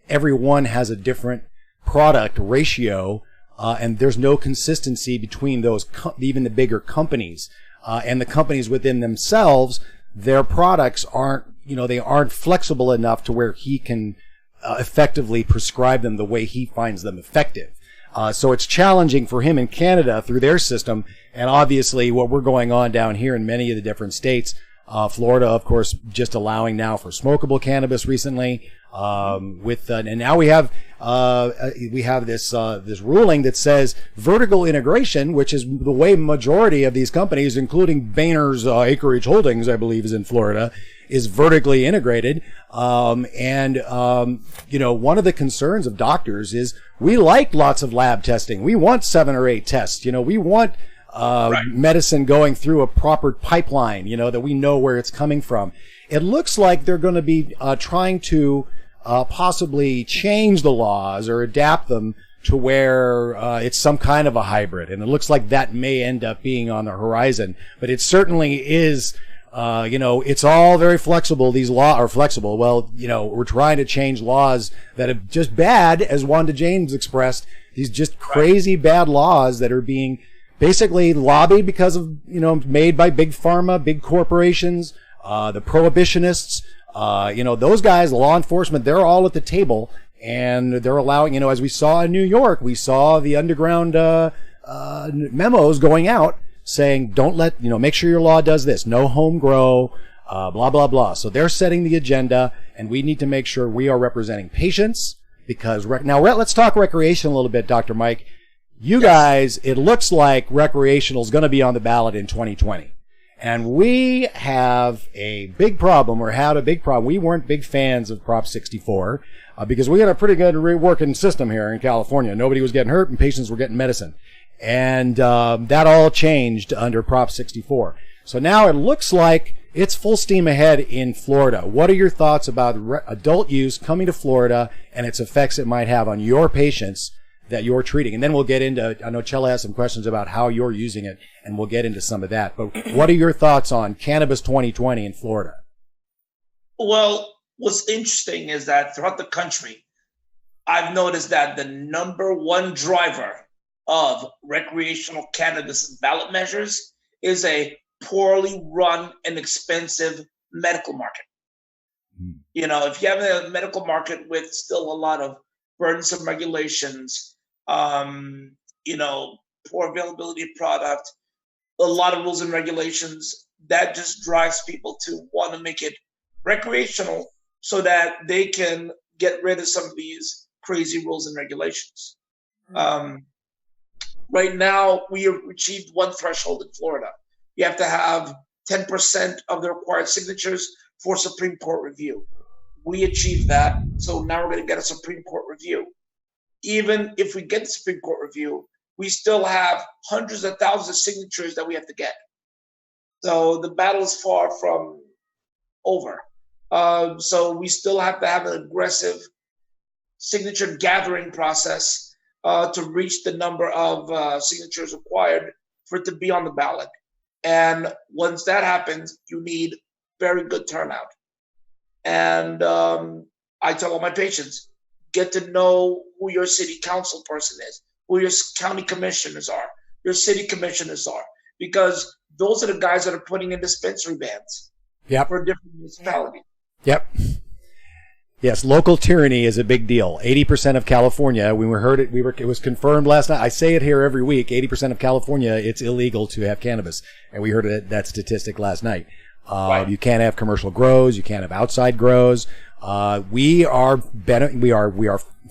everyone has a different product ratio. And there's no consistency between those, even the bigger companies, and the companies within themselves. Their products aren't flexible enough to where he can effectively prescribe them the way he finds them effective. So it's challenging for him in Canada through their system, and obviously what we're going on down here in many of the different states. Florida, of course, just allowing now for smokable cannabis recently. And now we have this ruling that says vertical integration, which is the way majority of these companies, including Boehner's Acreage Holdings, I believe, is in Florida, is vertically integrated. One of the concerns of doctors is we like lots of lab testing. We want 7 or 8 tests. We want medicine going through a proper pipeline, that we know where it's coming from. It looks like they're going to be trying to possibly change the laws or adapt them to where it's some kind of a hybrid. And it looks like that may end up being on the horizon. But it certainly is, it's all very flexible. These laws are flexible. Well, we're trying to change laws that are just bad, as Wanda James expressed, these just crazy bad laws that are being basically lobbied because of, made by big pharma, big corporations, the prohibitionists, those guys, law enforcement, they're all at the table, and they're allowing, as we saw in New York, we saw the underground memos going out saying, don't let, make sure your law does this. No home grow, blah, blah, blah. So they're setting the agenda, and we need to make sure we are representing patients because now let's talk recreation a little bit, Dr. Mike. You guys, it looks like recreational is going to be on the ballot in 2020. And we have a big problem, or had a big problem. We weren't big fans of Prop 64 because we had a pretty good working system here in California. Nobody was getting hurt and patients were getting medicine. And that all changed under Prop 64. So now it looks like it's full steam ahead in Florida. What are your thoughts about adult use coming to Florida and its effects it might have on your patients that you're treating? And then we'll get into, I know Chela has some questions about how you're using it, and we'll get into some of that. But what are your thoughts on Cannabis 2020 in Florida? Well, what's interesting is that throughout the country, I've noticed that the number one driver of recreational cannabis ballot measures is a poorly run and expensive medical market. You know, if you have a medical market with still a lot of burdensome regulations, you know, poor availability of product, a lot of rules and regulations, that just drives people to want to make it recreational so that they can get rid of some of these crazy rules and regulations. Right now, we have achieved one threshold in Florida. You have to have 10% of the required signatures for Supreme Court review. We achieved that, so now we're going to get a Supreme Court review. Even if we get the Supreme Court review, we still have hundreds of thousands of signatures that we have to get. So the battle is far from over. So we still have to have an aggressive signature gathering process to reach the number of signatures required for it to be on the ballot. And once that happens, you need very good turnout. And I tell all my patients, get to know who your city council person is, who your county commissioners are, your city commissioners are, because those are the guys that are putting in dispensary bans for different municipalities. Yes, local tyranny is a big deal. 80% of California, we heard it, it was confirmed last night. I say it here every week. 80% of California, it's illegal to have cannabis, and we heard that statistic last night. Right. You can't have commercial grows. You can't have outside grows. We are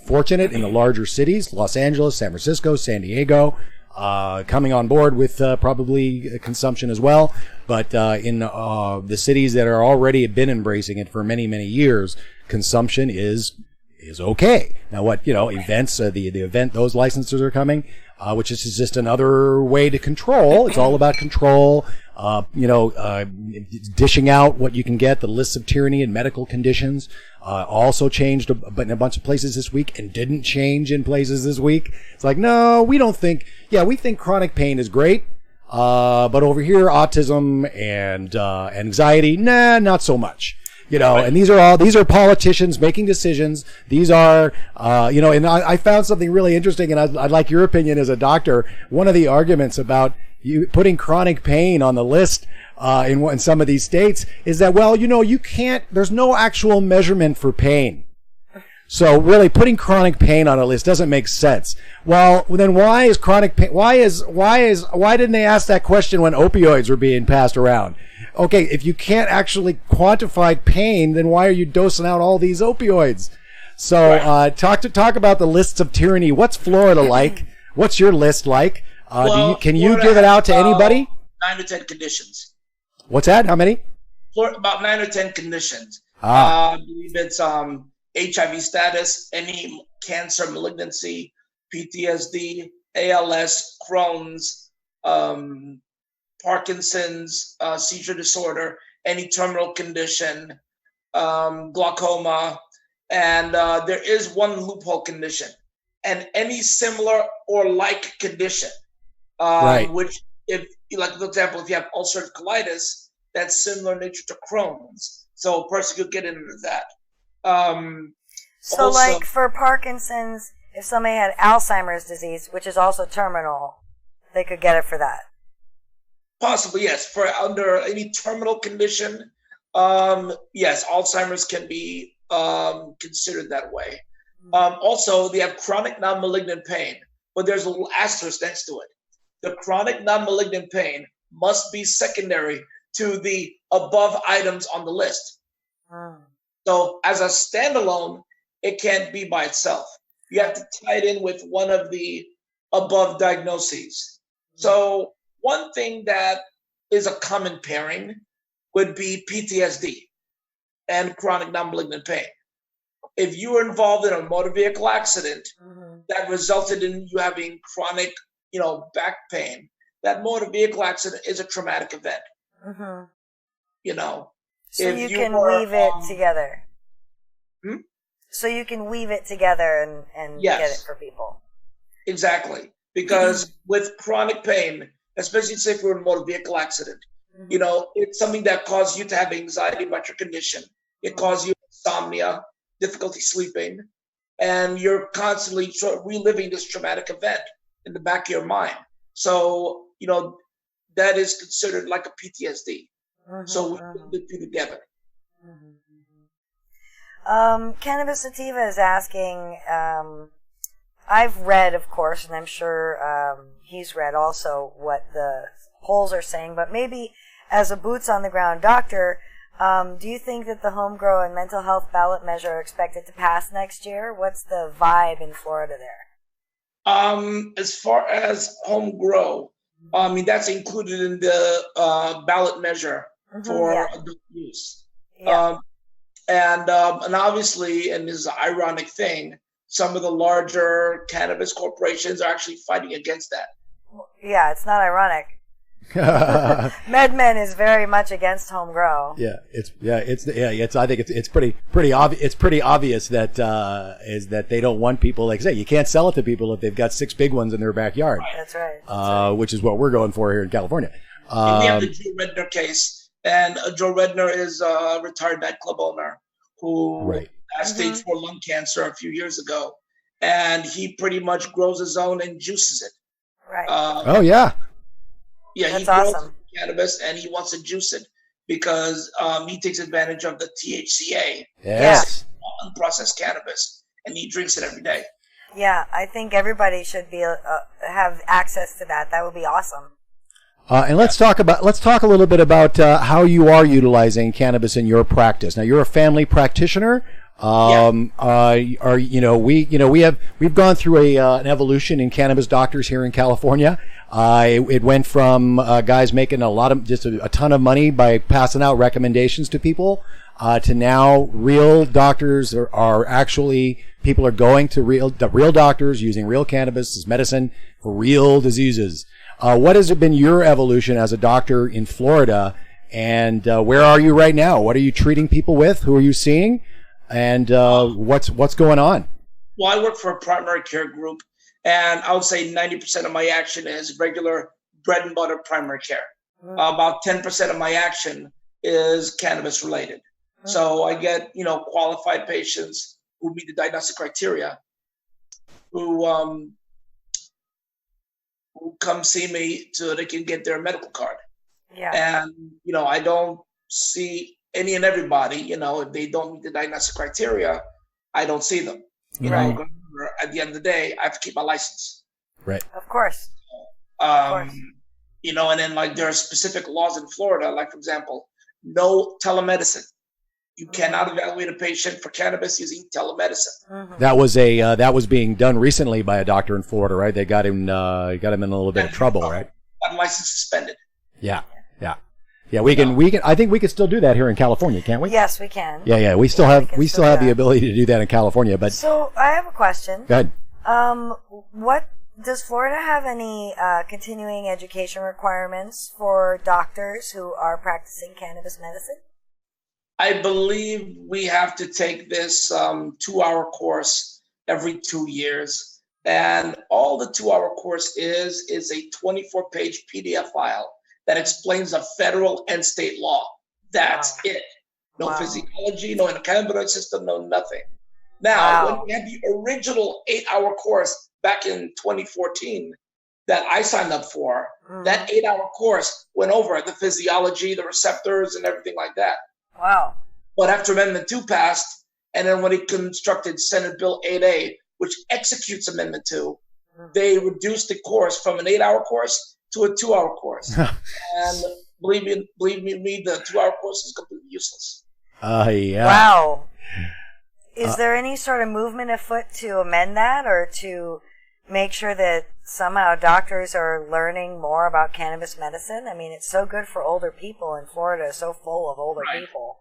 fortunate in the larger cities, Los Angeles, San Francisco, San Diego, coming on board with probably consumption as well. But in the cities that are already been embracing it for many, many years, consumption is okay. Now, events, the event, those licenses are coming, which is just another way to control. It's all about control. Dishing out what you can get, the lists of tyranny and medical conditions, also changed in a bunch of places this week and didn't change in places this week. It's like, no, we think chronic pain is great. But over here, autism and anxiety, nah, not so much. And these are politicians making decisions. These are, and I found something really interesting, and I'd like your opinion as a doctor. One of the arguments about you putting chronic pain on the list in some of these states is that, you can't, there's no actual measurement for pain. So really putting chronic pain on a list doesn't make sense. Well, then why is chronic pain, why didn't they ask that question when opioids were being passed around? Okay, if you can't actually quantify pain, then why are you dosing out all these opioids? So, talk about the lists of tyranny. What's Florida like? What's your list like? Can you give it out to anybody? 9 to 10 conditions. What's that? How many? About 9 or 10 conditions. I believe it's HIV status, any cancer, malignancy, PTSD, ALS, Crohn's, Parkinson's, seizure disorder, any terminal condition, glaucoma, and there is one loophole condition, and any similar or like condition, which, if, like, for example, if you have ulcerative colitis, that's similar in nature to Crohn's, so a person could get into that. So, also, like for Parkinson's, if somebody had Alzheimer's disease, which is also terminal, they could get it for that. Possibly, yes. For under any terminal condition, yes, Alzheimer's can be considered that way. Also, they have chronic non-malignant pain, but there's a little asterisk next to it. The chronic non-malignant pain must be secondary to the above items on the list. So as a standalone, it can't be by itself. You have to tie it in with one of the above diagnoses. So one thing that is a common pairing would be PTSD and chronic non-malignant pain. If you were involved in a motor vehicle accident that resulted in you having chronic, back pain, that motor vehicle accident is a traumatic event. So you can weave it together. So you can weave it together and Yes. get it for people. Exactly. Because with chronic pain, especially say if you're in a motor vehicle accident, it's something that causes you to have anxiety about your condition. It causes you insomnia, difficulty sleeping, and you're constantly reliving this traumatic event in the back of your mind. So, that is considered like a PTSD. So we put the two together. Cannabis Sativa is asking, I've read, of course, and I'm sure he's read also what the polls are saying, but maybe as a boots-on-the-ground doctor, do you think that the home grow and mental health ballot measure are expected to pass next year? What's the vibe in Florida there? As far as home grow, that's included in the ballot measure for adult use. And obviously, and this is an ironic thing, some of the larger cannabis corporations are actually fighting against that. Yeah, it's not ironic. MedMen is very much against home grow. I think it's pretty obvious. It's pretty obvious that is that they don't want people, like I say, you can't sell it to people if they've got 6 big ones in their backyard. That's right. Which is what we're going for here in California. We have the Joe Redner case, and Joe Redner is a retired nightclub owner who had stage 4 lung cancer a few years ago, and he pretty much grows his own and juices it. Right. Yeah, that's he grows awesome. cannabis and he wants to juice it because he takes advantage of the THCA. Yes. Unprocessed cannabis, and he drinks it every day. Yeah, I think everybody should be have access to that. That would be awesome. And let's talk a little bit about how you are utilizing cannabis in your practice. Now, you're a family practitioner. We've gone through an evolution in cannabis doctors here in California. It went from guys making a ton of money by passing out recommendations to people, to now real doctors are actually, people are going to real doctors using real cannabis as medicine for real diseases. What has been your evolution as a doctor in Florida, and where are you right now? What are you treating people with? Who are you seeing? And what's going on? Well, I work for a primary care group, and I would say 90% of my action is regular bread and butter primary care. About 10% of my action is cannabis related. So I get, qualified patients who meet the diagnostic criteria who come see me so they can get their medical card. Yeah. And, I don't see any and everybody, if they don't meet the diagnostic criteria, I don't see them. At the end of the day, I have to keep my license. Right. Of course. And then there are specific laws in Florida, like for example, no telemedicine. You cannot evaluate a patient for cannabis using telemedicine. That was being done recently by a doctor in Florida, right? They got him in a little bit of trouble, right? Got license suspended. Yeah. We can. I think we can still do that here in California, can't we? Yes, we can. Yeah. We still have the ability to do that in California, but. So I have a question. Go ahead. What does Florida have any continuing education requirements for doctors who are practicing cannabis medicine? I believe we have to take this 2-hour course every 2 years. And all the 2-hour course is a 24-page PDF file that explains the federal and state law. That's it. No physiology, no endocannabinoid system, no nothing. Now, when we had the original 8-hour course back in 2014 that I signed up for, that 8-hour course went over the physiology, the receptors, and everything like that. Wow. But after Amendment 2 passed, and then when it constructed Senate Bill 8A, which executes Amendment 2, they reduced the course from an 8-hour course to a 2-hour course. And believe me, the 2-hour course is completely useless. Yeah. Wow. Is there any sort of movement afoot to amend that, or to make sure that somehow doctors are learning more about cannabis medicine? I mean, it's so good for older people, and Florida is so full of older people.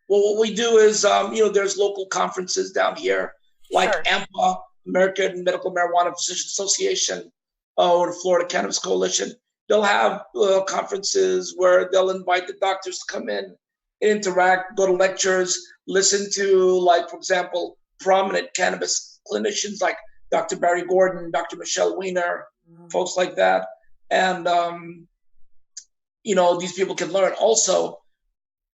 Well, what we do is, there's local conferences down here, like AMPA, American Medical Marijuana Physicians Association, or the Florida Cannabis Coalition. They'll have conferences where they'll invite the doctors to come in, interact, go to lectures, listen to, like, for example, prominent cannabis clinicians like Dr. Barry Gordon, Dr. Michelle Weiner, folks like that. And, these people can learn also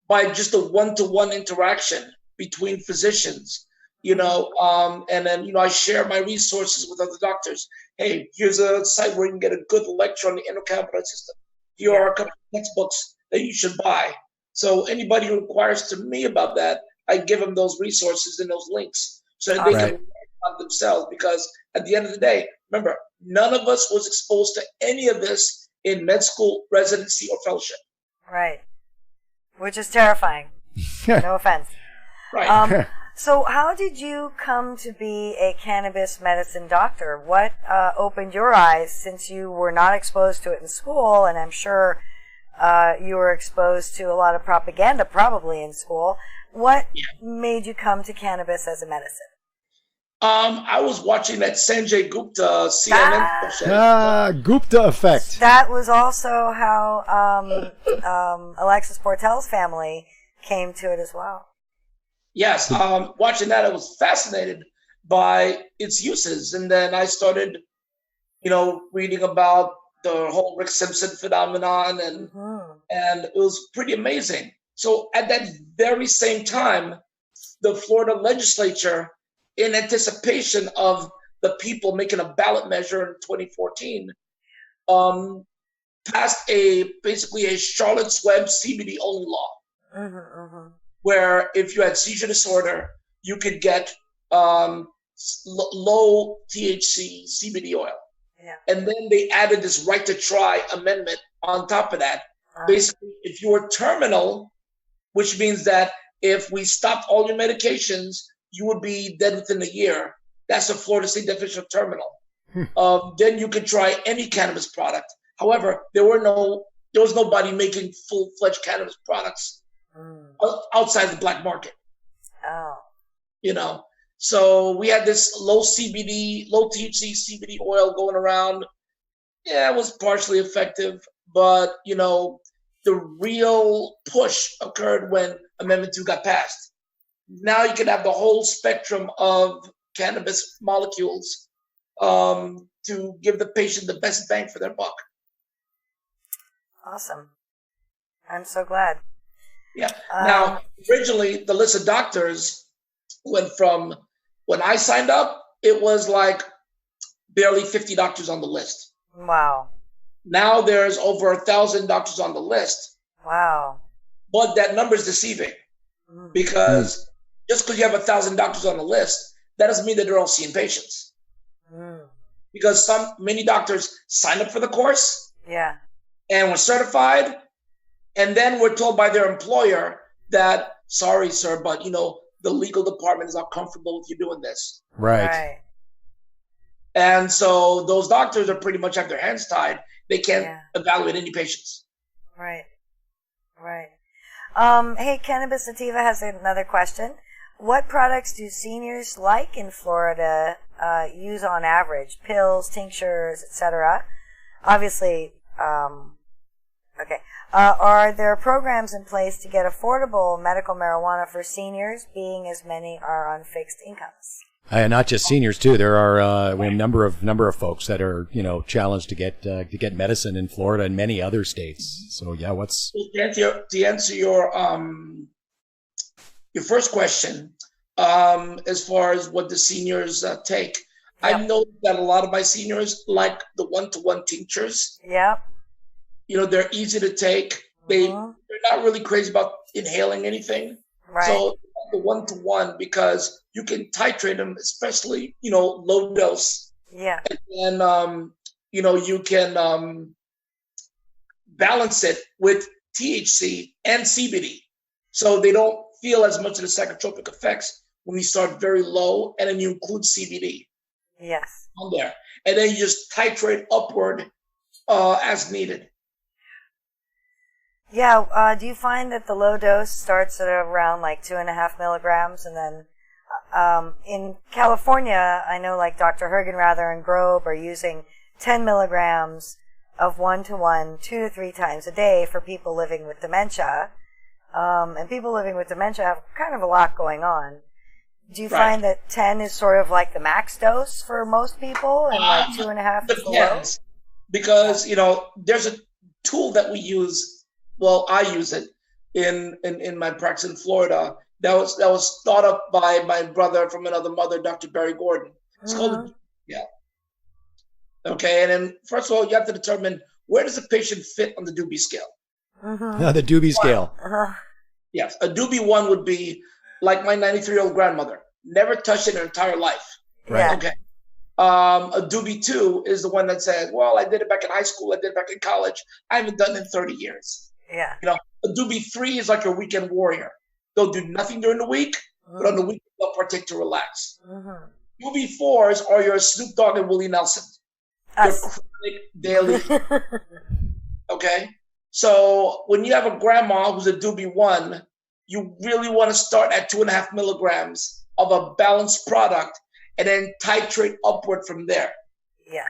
by just a one-to-one interaction between physicians, and then, I share my resources with other doctors. Hey, here's a site where you can get a good lecture on the endocannabinoid system. Here are a couple of textbooks that you should buy. So anybody who inquires to me about that, I give them those resources and those links so that they can learn about themselves. Because at the end of the day, remember, none of us was exposed to any of this in med school, residency, or fellowship. Right. Which is terrifying. No offense. Right. So how did you come to be a cannabis medicine doctor? What opened your eyes, since you were not exposed to it in school, and I'm sure you were exposed to a lot of propaganda probably in school. What made you come to cannabis as a medicine? I was watching that Sanjay Gupta CNN Gupta effect. That was also how Alexis Portel's family came to it as well. Yes, watching that, I was fascinated by its uses. And then I started, reading about the whole Rick Simpson phenomenon, and it was pretty amazing. So at that very same time, the Florida legislature, in anticipation of the people making a ballot measure in 2014, passed basically a Charlotte's Web CBD only law, where if you had seizure disorder, you could get low THC CBD oil. Yeah. And then they added this right to try amendment on top of that. Basically, if you were terminal, which means that if we stopped all your medications, you would be dead within a year. That's the Florida state definition of terminal. Then you could try any cannabis product. However, there was nobody making full-fledged cannabis products outside the black market. So we had this low THC CBD oil going around. Yeah, it was partially effective, but the real push occurred when Amendment 2 got passed. Now you can have the whole spectrum of cannabis molecules to give the patient the best bang for their buck. Awesome. I'm so glad. Yeah. Now, originally, the list of doctors went from, when I signed up, it was like barely 50 doctors on the list. Wow. Now there's over 1,000 doctors on the list. Wow. But that number is deceiving because just because you have 1,000 doctors on the list, that doesn't mean that they're all seeing patients. Because many doctors sign up for the course and were certified, and then were told by their employer that, sorry, sir, but the legal department is not comfortable with you doing this. Right. And so those doctors are pretty much have their hands tied. They can't evaluate any patients. Right. Hey, Cannabis Sativa has another question. What products do seniors like in Florida use on average? Pills, tinctures, etc. Obviously, are there programs in place to get affordable medical marijuana for seniors, being as many are on fixed incomes? Not just seniors too. There are we have a number of folks that are challenged to get medicine in Florida and many other states. So to answer your first question, as far as what the seniors take, I know that a lot of my seniors like the one-to-one tinctures. Yep. They're easy to take. They're not really crazy about inhaling anything. Right. So the one-to-one, because you can titrate them, especially, low dose. Yeah. And then, you can balance it with THC and CBD. So they don't feel as much of the psychotropic effects when you start very low and then you include CBD Yes. on there. And then you just titrate upward as needed. Yeah. Do you find that the low dose starts at around like 2.5 milligrams, and then in California, I know like Dr. Hergenrather and Grobe are using 10 milligrams of 1-to-1, 2 to 3 times a day for people living with dementia. And people living with dementia have kind of a lot going on. Do you find that 10 is sort of like the max dose for most people, and like 2.5 is the low? Because, there's a tool that we use. Well, I use it in my practice in Florida. That was thought up by my brother from another mother, Dr. Barry Gordon. It's called Okay, and then first of all, you have to determine where does a patient fit on the Doobie scale. The Doobie scale. Yes, a Doobie 1 would be like my 93-year-old grandmother. Never touched it in her entire life. Right. Okay. A Doobie 2 is the one that says, well, I did it back in high school. I did it back in college. I haven't done it in 30 years. Yeah. A Doobie 3 is like your weekend warrior. They'll do nothing during the week, but on the weekend they'll partake to relax. Doobie 4s are your Snoop Dogg and Willie Nelson. Your chronic daily. Okay? So when you have a grandma who's a Doobie 1, you really want to start at 2.5 milligrams of a balanced product and then titrate upward from there. Yeah.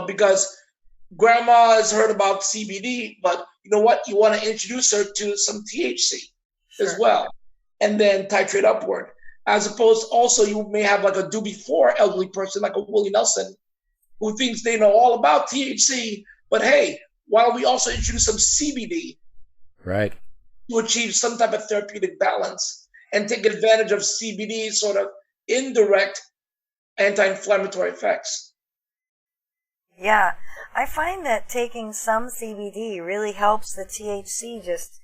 Because grandma has heard about CBD, but you know what? You want to introduce her to some THC as well, and then titrate upward. As opposed, also, you may have like a Doobie 4 elderly person, like a Willie Nelson, who thinks they know all about THC, but hey, why don't we also introduce some CBD to achieve some type of therapeutic balance and take advantage of CBD's sort of indirect anti-inflammatory effects? Yeah. I find that taking some CBD really helps the THC just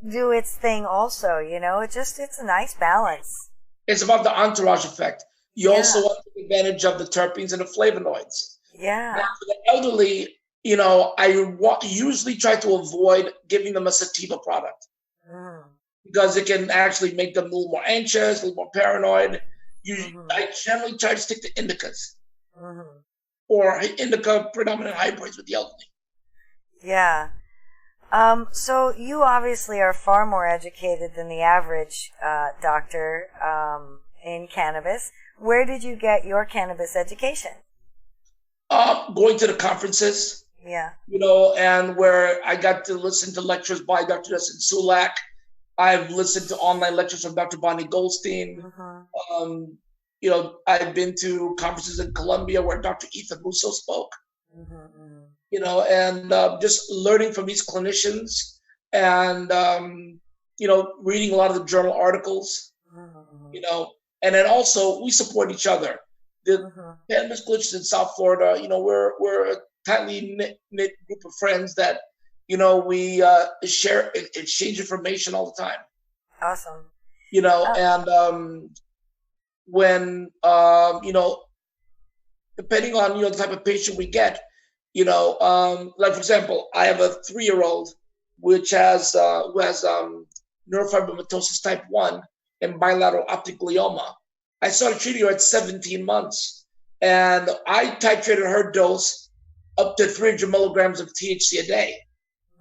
do its thing also, it's a nice balance. It's about the entourage effect. You also want to take advantage of the terpenes and the flavonoids. Yeah. Now, for the elderly, I usually try to avoid giving them a sativa product because it can actually make them a little more anxious, a little more paranoid. I generally try to stick to indicas or indica predominant hybrids with the elderly. Yeah. So you obviously are far more educated than the average doctor in cannabis. Where did you get your cannabis education? Going to the conferences. Yeah. And where I got to listen to lectures by Dr. Justin Sulak. I've listened to online lectures from Dr. Bonnie Goldstein. I've been to conferences in Colombia where Dr. Ethan Russo spoke. And just learning from these clinicians and, reading a lot of the journal articles, and then also we support each other. The cannabis clinicians in South Florida, we're a tightly knit group of friends that, we exchange information all the time. Awesome. And when, depending on, the type of patient we get, like for example, I have a 3-year-old who has neurofibromatosis type 1 and bilateral optic glioma. I started treating her at 17 months, and I titrated her dose up to 300 milligrams of THC a day.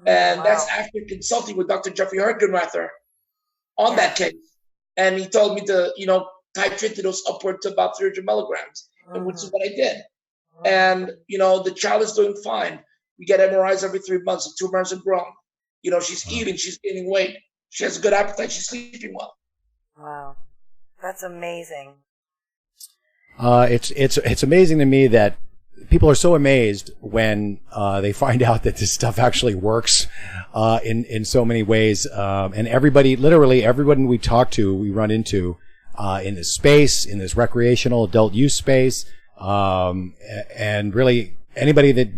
And that's after consulting with Dr. Jeffrey Hergenrather on that case. And he told me to, titrate the dose upward to about 300 milligrams, and which is what I did. And, the child is doing fine. We get MRIs every 3 months. The tumor hasn't grown. She's eating, she's gaining weight. She has a good appetite. She's sleeping well. Wow. That's amazing. It's amazing to me that people are so amazed when they find out that this stuff actually works in so many ways. And literally everyone we talk to, we run into in this space, in this recreational adult use space, and really anybody that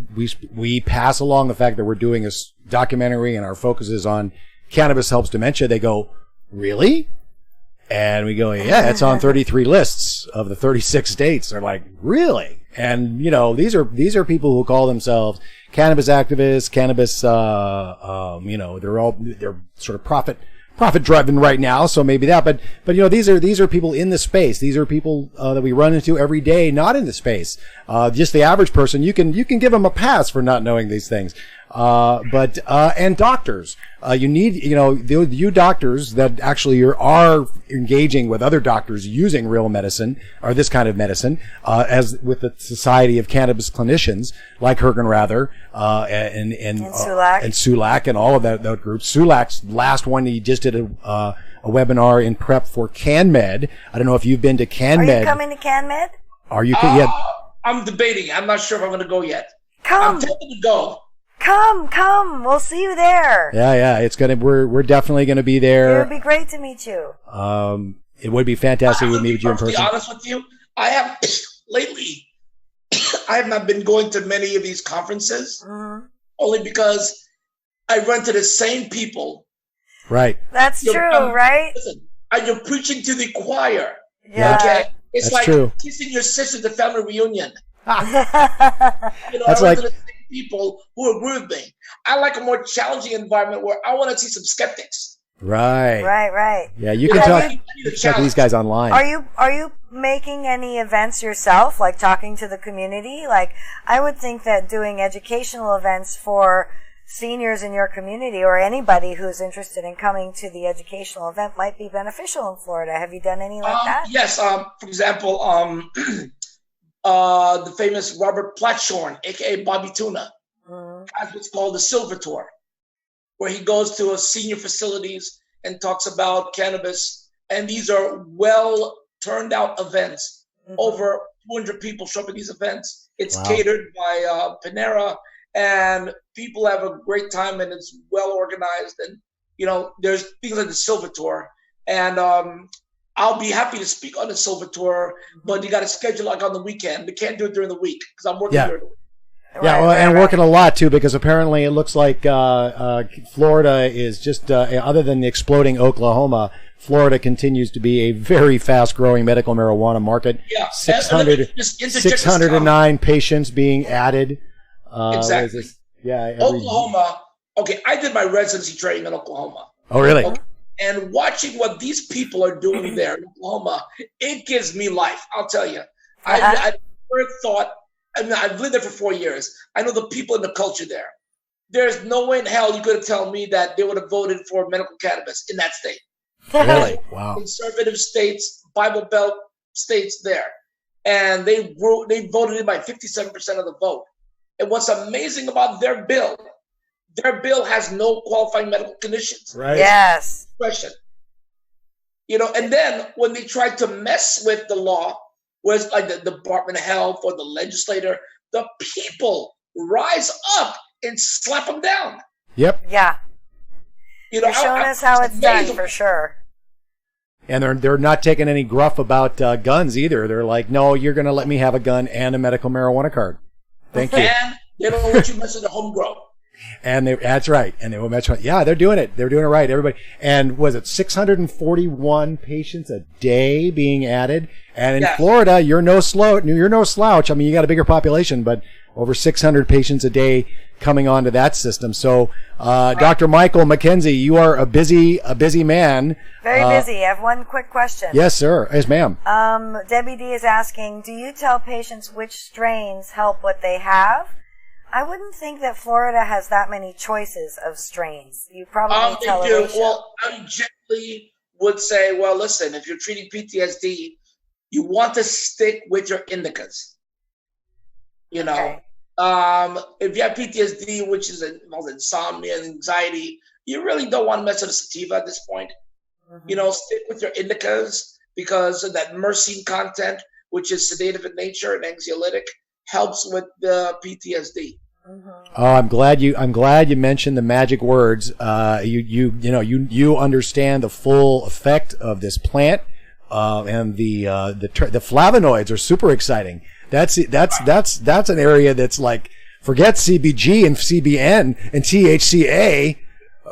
we pass along the fact that we're doing this documentary and our focus is on cannabis helps dementia, they go, really? And we go, yeah, it's on 33 lists of the 36 states. They're like, really? And these are people who call themselves cannabis activists, cannabis. They're sort of profit driven right now, so maybe that. But these are people in the space. These are people that we run into every day, not in the space. Just the average person, you can give them a pass for not knowing these things. And doctors, you need, you doctors that actually are engaging with other doctors using real medicine or this kind of medicine, as with the Society of Cannabis Clinicians, like Hergenrather, and Sulak and all of that group. Sulak's last one, he just did a webinar in prep for CanMed. I don't know if you've been to CanMed. Are you coming to CanMed? Are you? Yeah. I'm debating. I'm not sure if I'm going to go yet. Come. I'm tempted to go. Come. We'll see you there. Yeah. We're definitely gonna be there. It would be great to meet you. It would be fantastic to meet you in person. To be honest with you, I have lately. I have not been going to many of these conferences, only because I run to the same people. Right. That's true, right? Listen, you're preaching to the choir. Yeah. Okay. It's That's like true. kissing your sister at the family reunion. That's like people who agree with me. I like a more challenging environment where I want to see some skeptics. right. Yeah, you can talk to these guys online. Are you making any events yourself, like talking to the community? Like, I would think that doing educational events for seniors in your community or anybody who's interested in coming to the educational event might be beneficial in Florida. Have you done any like that? Yes. For example, the famous Robert Platshorn, aka Bobby Tuna, has what's called the Silver Tour, where he goes to senior facilities and talks about cannabis. And these are well turned out events. Over 200 people show up at these events. It's catered by Panera, and people have a great time, and it's well organized. And there's things like the Silver Tour, and I'll be happy to speak on the Silver Tour, but you got to schedule like on the weekend. We can't do it during the week because I'm working during the week. And working a lot too, because apparently it looks like Florida is just other than the exploding Oklahoma, Florida continues to be a very fast-growing medical marijuana market. Yeah, 609 patients being added. Exactly. Oklahoma. Okay, I did my residency training in Oklahoma. Oh, really? Okay. And watching what these people are doing there in Oklahoma, it gives me life. I'll tell you. I never thought. I mean, I've lived there for 4 years. I know the people and the culture there. There's no way in hell you could have told me that they would have voted for medical cannabis in that state. Really? Wow. Conservative states, Bible Belt states there. And they voted in by 57% of the vote. And what's amazing about their bill has no qualifying medical conditions. Right. Yes. Question. And then when they tried to mess with the law, whereas like the Department of Health or the legislator, the people rise up and slap them down. Yep. Yeah. You're showing us how it's done for sure. And they're not taking any gruff about guns either. They're like, no, you're going to let me have a gun and a medical marijuana card. Thank you. And they don't let you mess with the homegrown. And that's right. And they will match. Yeah, they're doing it. They're doing it right. Everybody. And was it 641 patients a day being added? And in Florida, you're no slouch. I mean, you got a bigger population, but over 600 patients a day coming onto that system. So, Dr. Michael McKenzie, you are a busy man. Very busy. I have one quick question. Yes, sir. Yes, ma'am. Debbie D is asking, do you tell patients which strains help what they have? I wouldn't think that Florida has that many choices of strains. You probably tell a ratio. Well, I generally would say, well, listen, if you're treating PTSD, you want to stick with your indicas. Okay. If you have PTSD, which involves insomnia and anxiety, you really don't want to mess with a sativa at this point. Stick with your indicas because of that myrcene content, which is sedative in nature and anxiolytic, helps with the PTSD. Oh, I'm glad you mentioned the magic words. You understand the full effect of this plant, and the flavonoids are super exciting. That's an area that's like, forget CBG and CBN and THCA.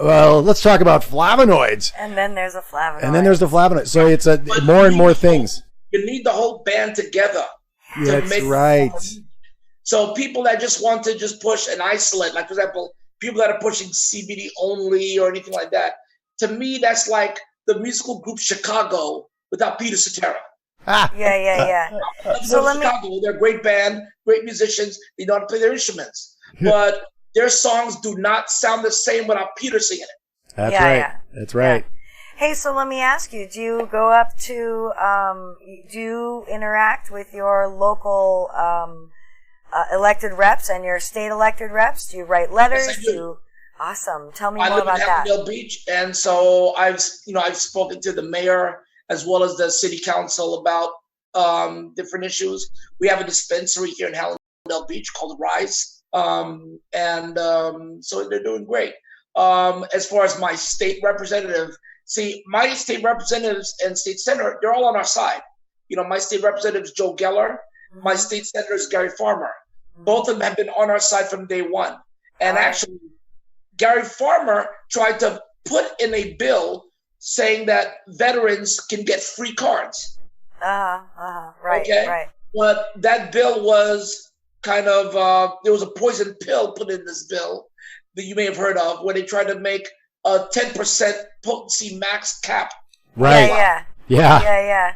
Well, let's talk about flavonoids. And then there's the flavonoid. So it's more and more things. You need the whole band together. That's right. So people that just want to just push and isolate, like for example, people that are pushing CBD only or anything like that, to me, that's like the musical group Chicago without Peter Cetera. Yeah. So let me. Chicago, they're a great band, great musicians. They know how to play their instruments, but their songs do not sound the same without Peter singing it. That's right. That's right. Hey, so let me ask you: do you go up to? Do you interact with your local elected reps and your state elected reps? Do you write letters? Yes, I do. Awesome. Tell me I more live about in that. Hallandale Beach, and so I've spoken to the mayor as well as the city council about different issues. We have a dispensary here in Hallandale Beach called Rise, so they're doing great. As far as my state representative, see, my state representatives and state senator, they're all on our side. You know, my state representative is Joe Geller. My state senator is Gary Farmer. Both of them have been on our side from day one. And actually, Gary Farmer tried to put in a bill saying that veterans can get free cards. Right, okay? right. But that bill was kind of, there was a poison pill put in this bill that you may have heard of, where they tried to make a 10% potency max cap. Right. Yeah.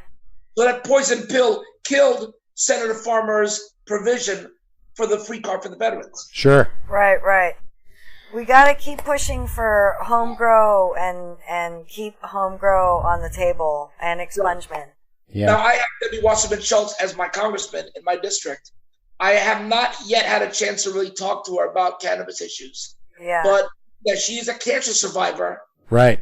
So that poison pill killed Senator Farmer's provision for the free card for the veterans. Sure. Right. We got to keep pushing for home grow and keep home grow on the table and expungement. Yeah. Now, I have Debbie Wasserman Schultz as my congressman in my district. I have not yet had a chance to really talk to her about cannabis issues. Yeah. But that she is a cancer survivor. Right.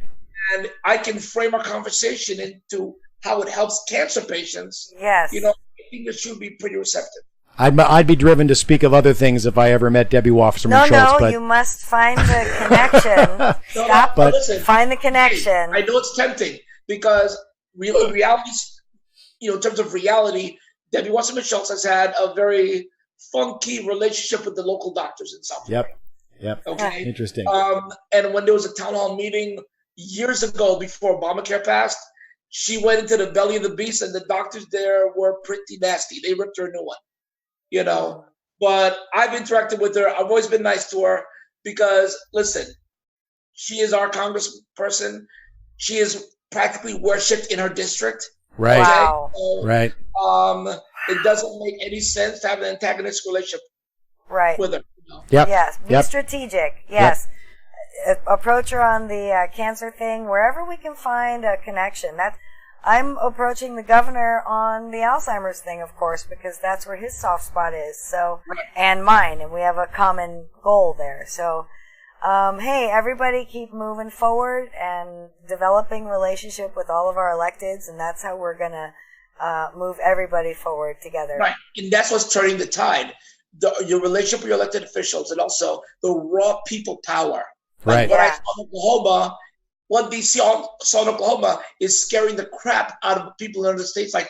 And I can frame our conversation into how it helps cancer patients. Yes. You know, I think that she would be pretty receptive. I'd be driven to speak of other things if I ever met Debbie Wasserman Schultz. No, but you must find the connection. Stop. But listen, find the connection. I know it's tempting because reality, you know, in terms of reality, Debbie Wasserman Schultz has had a very funky relationship with the local doctors in South Florida. Yep. Okay. Interesting. And when there was a town hall meeting years ago before Obamacare passed, she went into the belly of the beast, and the doctors there were pretty nasty. They ripped her a new one, you know. But I've interacted with her. I've always been nice to her because, listen, she is our congressperson. She is practically worshipped in her district. Right. Wow. So, Right. It doesn't make any sense to have an antagonistic relationship with her. You know? Yep. Yes. Be strategic. Yes. Approach her on the cancer thing wherever we can find a connection. I'm approaching the governor on the Alzheimer's thing, of course, because that's where his soft spot is. So, and mine, and we have a common goal there. So, hey, everybody, keep moving forward and developing relationship with all of our electeds, and that's how we're gonna move everybody forward together. Right, and that's what's turning the tide. Your relationship with your elected officials, and also the raw people power. Right. What I saw in Oklahoma, what they saw in Oklahoma is scaring the crap out of people in other states like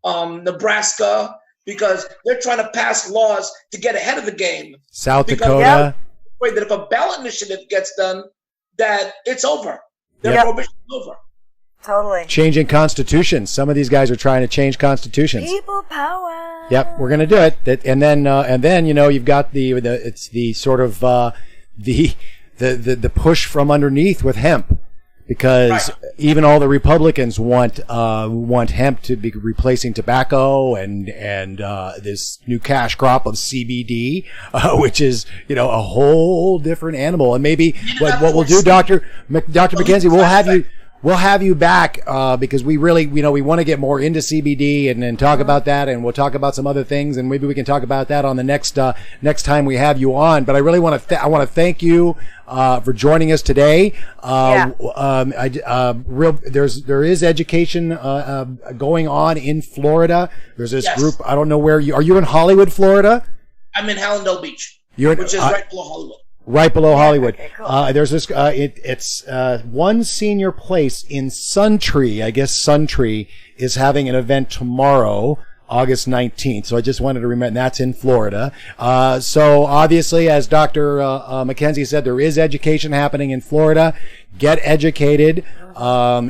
Nebraska, because they're trying to pass laws to get ahead of the game. South Dakota. Wait, that if a ballot initiative gets done, that it's over. Their prohibition is over. Totally. Changing constitutions. Some of these guys are trying to change constitutions. People power. Yep, we're going to do it. And then you know, you've got the sort of the push from underneath with hemp, because even all the Republicans want hemp to be replacing tobacco and this new cash crop of CBD, which is, you know, a whole different animal. And maybe what we'll do, Dr. McKenzie, we'll have you back because we really, you know, we want to get more into CBD and talk about that, and we'll talk about some other things, and maybe we can talk about that on the next time we have you on. But I really want to thank you for joining us today. There is education going on in Florida. There's this group. I don't know where are you in Hollywood, Florida? I'm in Hallandale Beach, which is right below Hollywood. Right below Hollywood. Okay, cool. There's this, it's One Senior Place in Suntree. I guess Suntree is having an event tomorrow. August 19th. So I just wanted to remember, and that's in Florida. So obviously, as Dr. McKenzie said, there is education happening in Florida. Get educated. Share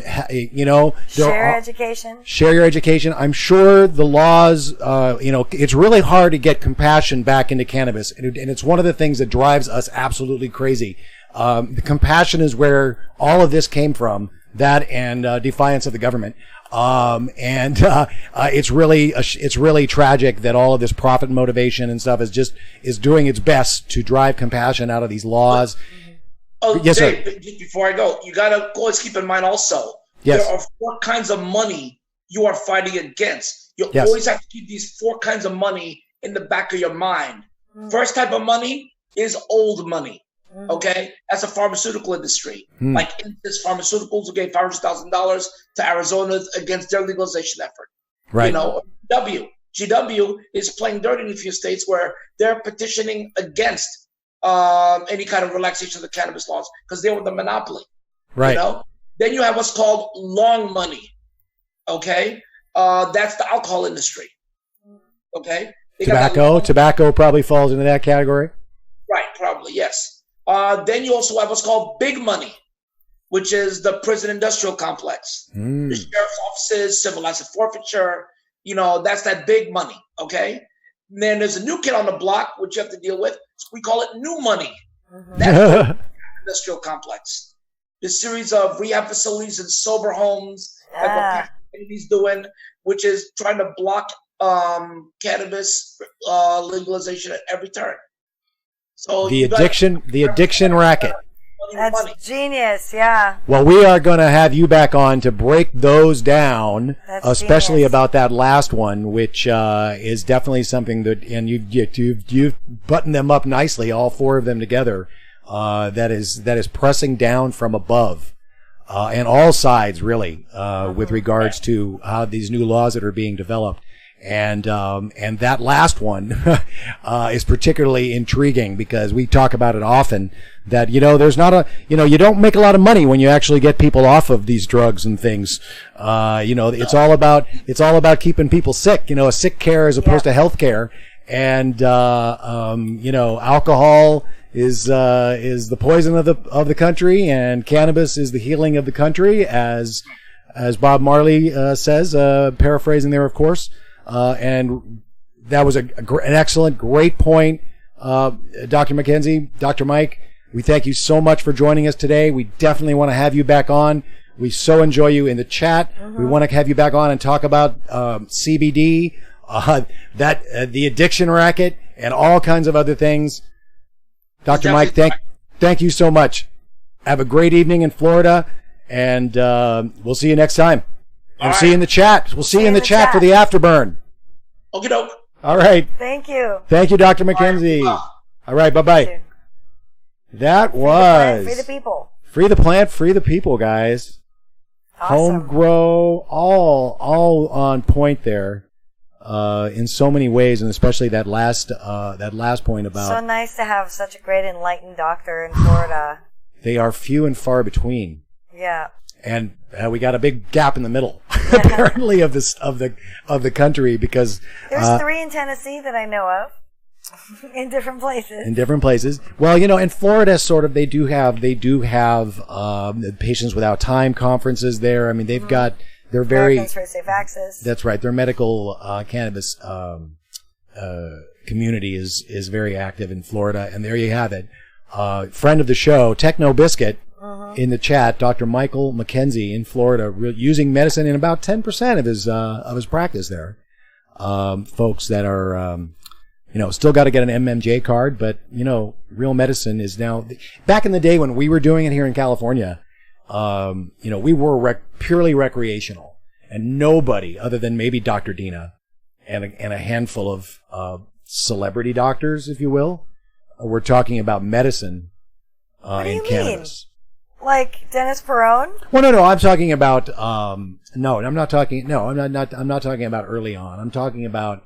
education. Share your education. I'm sure the laws, it's really hard to get compassion back into cannabis. And it's one of the things that drives us absolutely crazy. The compassion is where all of this came from, that and defiance of the government. It's really tragic that all of this profit motivation and stuff is doing its best to drive compassion out of these laws. Oh, yes, Dave, sir. just before I go, you gotta always keep in mind also, Yes. there are 4 kinds of money you are fighting against. You Yes. always have to keep these 4 kinds of money in the back of your mind. First type of money is old money. Okay, that's the pharmaceutical industry. Like Insys Pharmaceuticals, who gave $500,000 to Arizona against their legalization effort. Right. GW is playing dirty in a few states where they're petitioning against any kind of relaxation of the cannabis laws because they were the monopoly. Right. Then you have what's called long money. Okay, that's the alcohol industry. Okay, Tobacco probably falls into that category. Right, probably yes. Then you also have what's called big money, which is the prison industrial complex, the sheriff's offices, civil asset forfeiture. That's that big money. Okay. And then there's a new kid on the block, which you have to deal with. We call it new money. That's the industrial complex. The series of rehab facilities and sober homes, like what Kennedy's doing, which is trying to block cannabis legalization at every turn. So the addiction racket. That's genius, yeah. Well, we are going to have you back on to break those down, especially about that last one, which is definitely something that, and you've buttoned them up nicely, all 4 of them together. That is pressing down from above, and all sides really, with regards to how these new laws that are being developed. And that last one is particularly intriguing because we talk about it often that, there's not you don't make a lot of money when you actually get people off of these drugs and things. It's all about keeping people sick, a sick care as opposed to health care. And, alcohol is the poison of the country, and cannabis is the healing of the country, as Bob Marley says, paraphrasing there, of course. And that was an excellent, great point, Dr. McKenzie, Dr. Mike. We thank you so much for joining us today. We definitely want to have you back on. We so enjoy you in the chat. We want to have you back on and talk about CBD, the addiction racket, and all kinds of other things. Dr. Mike, thank you so much. Have a great evening in Florida, and we'll see you next time. And see you in the chat. We'll see you in the chat for the afterburn. Okie doke. All right. Thank you. Thank you, Dr. McKenzie. All right. Bye-bye. That was Free the people. Free the plant, free the people, guys. Awesome. Home grow, all on point there, in so many ways, and especially that last point about. So nice to have such a great enlightened doctor in Florida. They are few and far between. Yeah. And we got a big gap in the middle, apparently, of the country, because there's 3 in Tennessee that I know of, in different places. In different places. Well, in Florida, sort of, they do have Patients Without Time conferences there. I mean, they're very Americans for Safe Access. That's right. Their medical cannabis community is very active in Florida, and there you have it. Friend of the show, Techno Biscuit. In the chat, Dr. Michael McKenzie in Florida, using medicine in about 10% of his practice there. Folks that are, still got to get an MMJ card, but real medicine is now. Back in the day when we were doing it here in California, we were purely recreational, and nobody other than maybe Dr. Dina and a handful of celebrity doctors, if you will, were talking about medicine in cannabis. Like Dennis Perone? Well, no, I'm talking about I'm not talking about early on. I'm talking about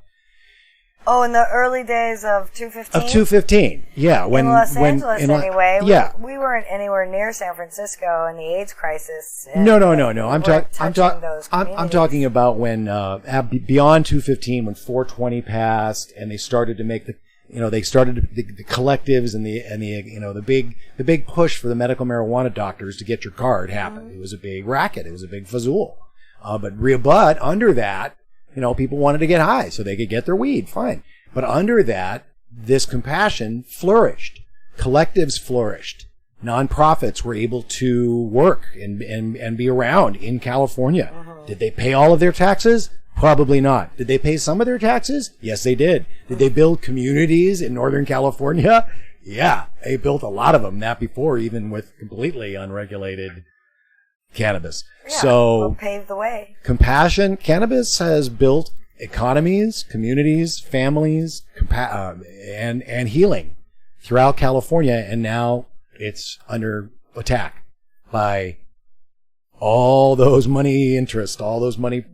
Oh, in the early days of 215? Of 215, yeah. In Los Angeles, in anyway. Yeah. We weren't anywhere near San Francisco and the AIDS crisis. No. I'm I'm talking about when beyond 215, when 420 passed, and they started to make the collectives and the big push for the medical marijuana doctors to get your card happened. Mm-hmm. It was a big racket. It was a big fazool. But under that, people wanted to get high so they could get their weed. Fine. But under that, this compassion flourished. Collectives flourished. Nonprofits were able to work and be around in California. Mm-hmm. Did they pay all of their taxes? Probably not. Did they pay some of their taxes? Yes, they did. Did they build communities in Northern California? Yeah, they built a lot of them. That before, even with completely unregulated cannabis. Yeah, so paved the way. Compassion. Cannabis has built economies, communities, families, and healing throughout California, and now it's under attack by all those money interests, all those money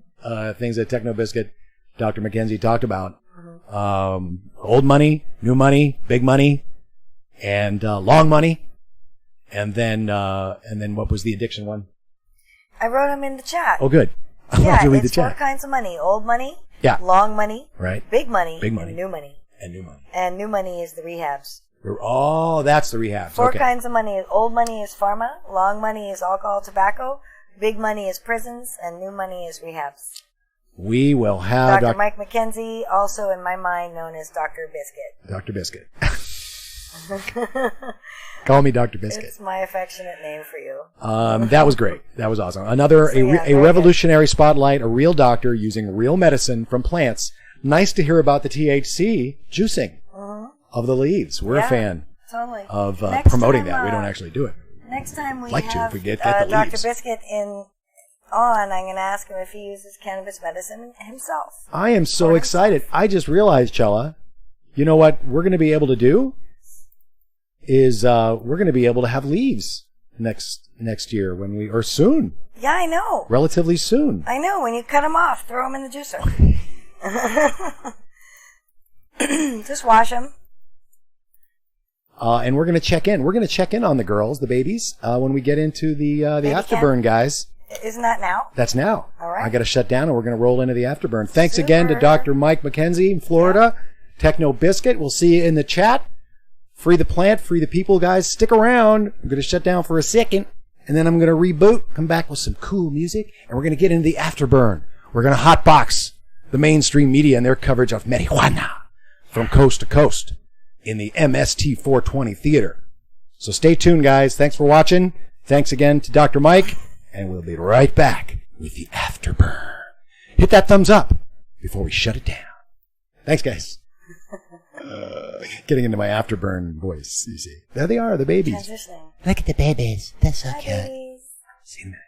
things that Techno Biscuit, Dr. McKenzie talked about. Old money, new money, big money, and long money, and then what was the addiction one? I wrote them in the chat. Oh, good. Yeah, read it's the chat. 4 kinds of money. Old money, Yeah. long money, Right. big money, Big money. and new money. And new money. And new money is the rehabs. Oh, that's the rehab. 4 Okay. kinds of money. Old money is pharma, long money is alcohol, tobacco, big money is prisons, and new money is rehabs. We will have Dr. Mike McKenzie, also in my mind known as Dr. Biscuit. Dr. Biscuit. Call me Dr. Biscuit. It's my affectionate name for you. That was great. That was awesome. Another a revolutionary spotlight, a real doctor using real medicine from plants. Nice to hear about the THC juicing of the leaves. We're a fan Totally. of Next promoting time, that. We don't actually do it. Next time we Like to, have if we get the Dr. leaves. Biscuit on, I'm going to ask him if he uses cannabis medicine himself. I am so excited. I just realized, Chela, you know what we're going to be able to do is we're going to be able to have leaves next year or soon. Yeah, I know. Relatively soon. I know. When you cut them off, throw them in the juicer. Just wash them. And we're going to check in. We're going to check in on the girls, the babies, when we get into the afterburn, guys. Isn't that now? That's now. All right. I got to shut down, and we're going to roll into the afterburn. Thanks again to Dr. Mike McKenzie in Florida. Techno Biscuit. We'll see you in the chat. Free the plant, free the people, guys. Stick around. I'm going to shut down for a second, and then I'm going to reboot, come back with some cool music, and we're going to get into the afterburn. We're going to hotbox the mainstream media and their coverage of marijuana from coast to coast in the MST 420 theater. So stay tuned, guys. Thanks for watching. Thanks again to Dr. Mike, and we'll be right back with the afterburn. Hit that thumbs up before we shut it down. Thanks, guys. Getting into my afterburn voice, you see. There they are, the babies. Transitioning. Look at the babies. They're so Hi, cute. babies. See you in a minute.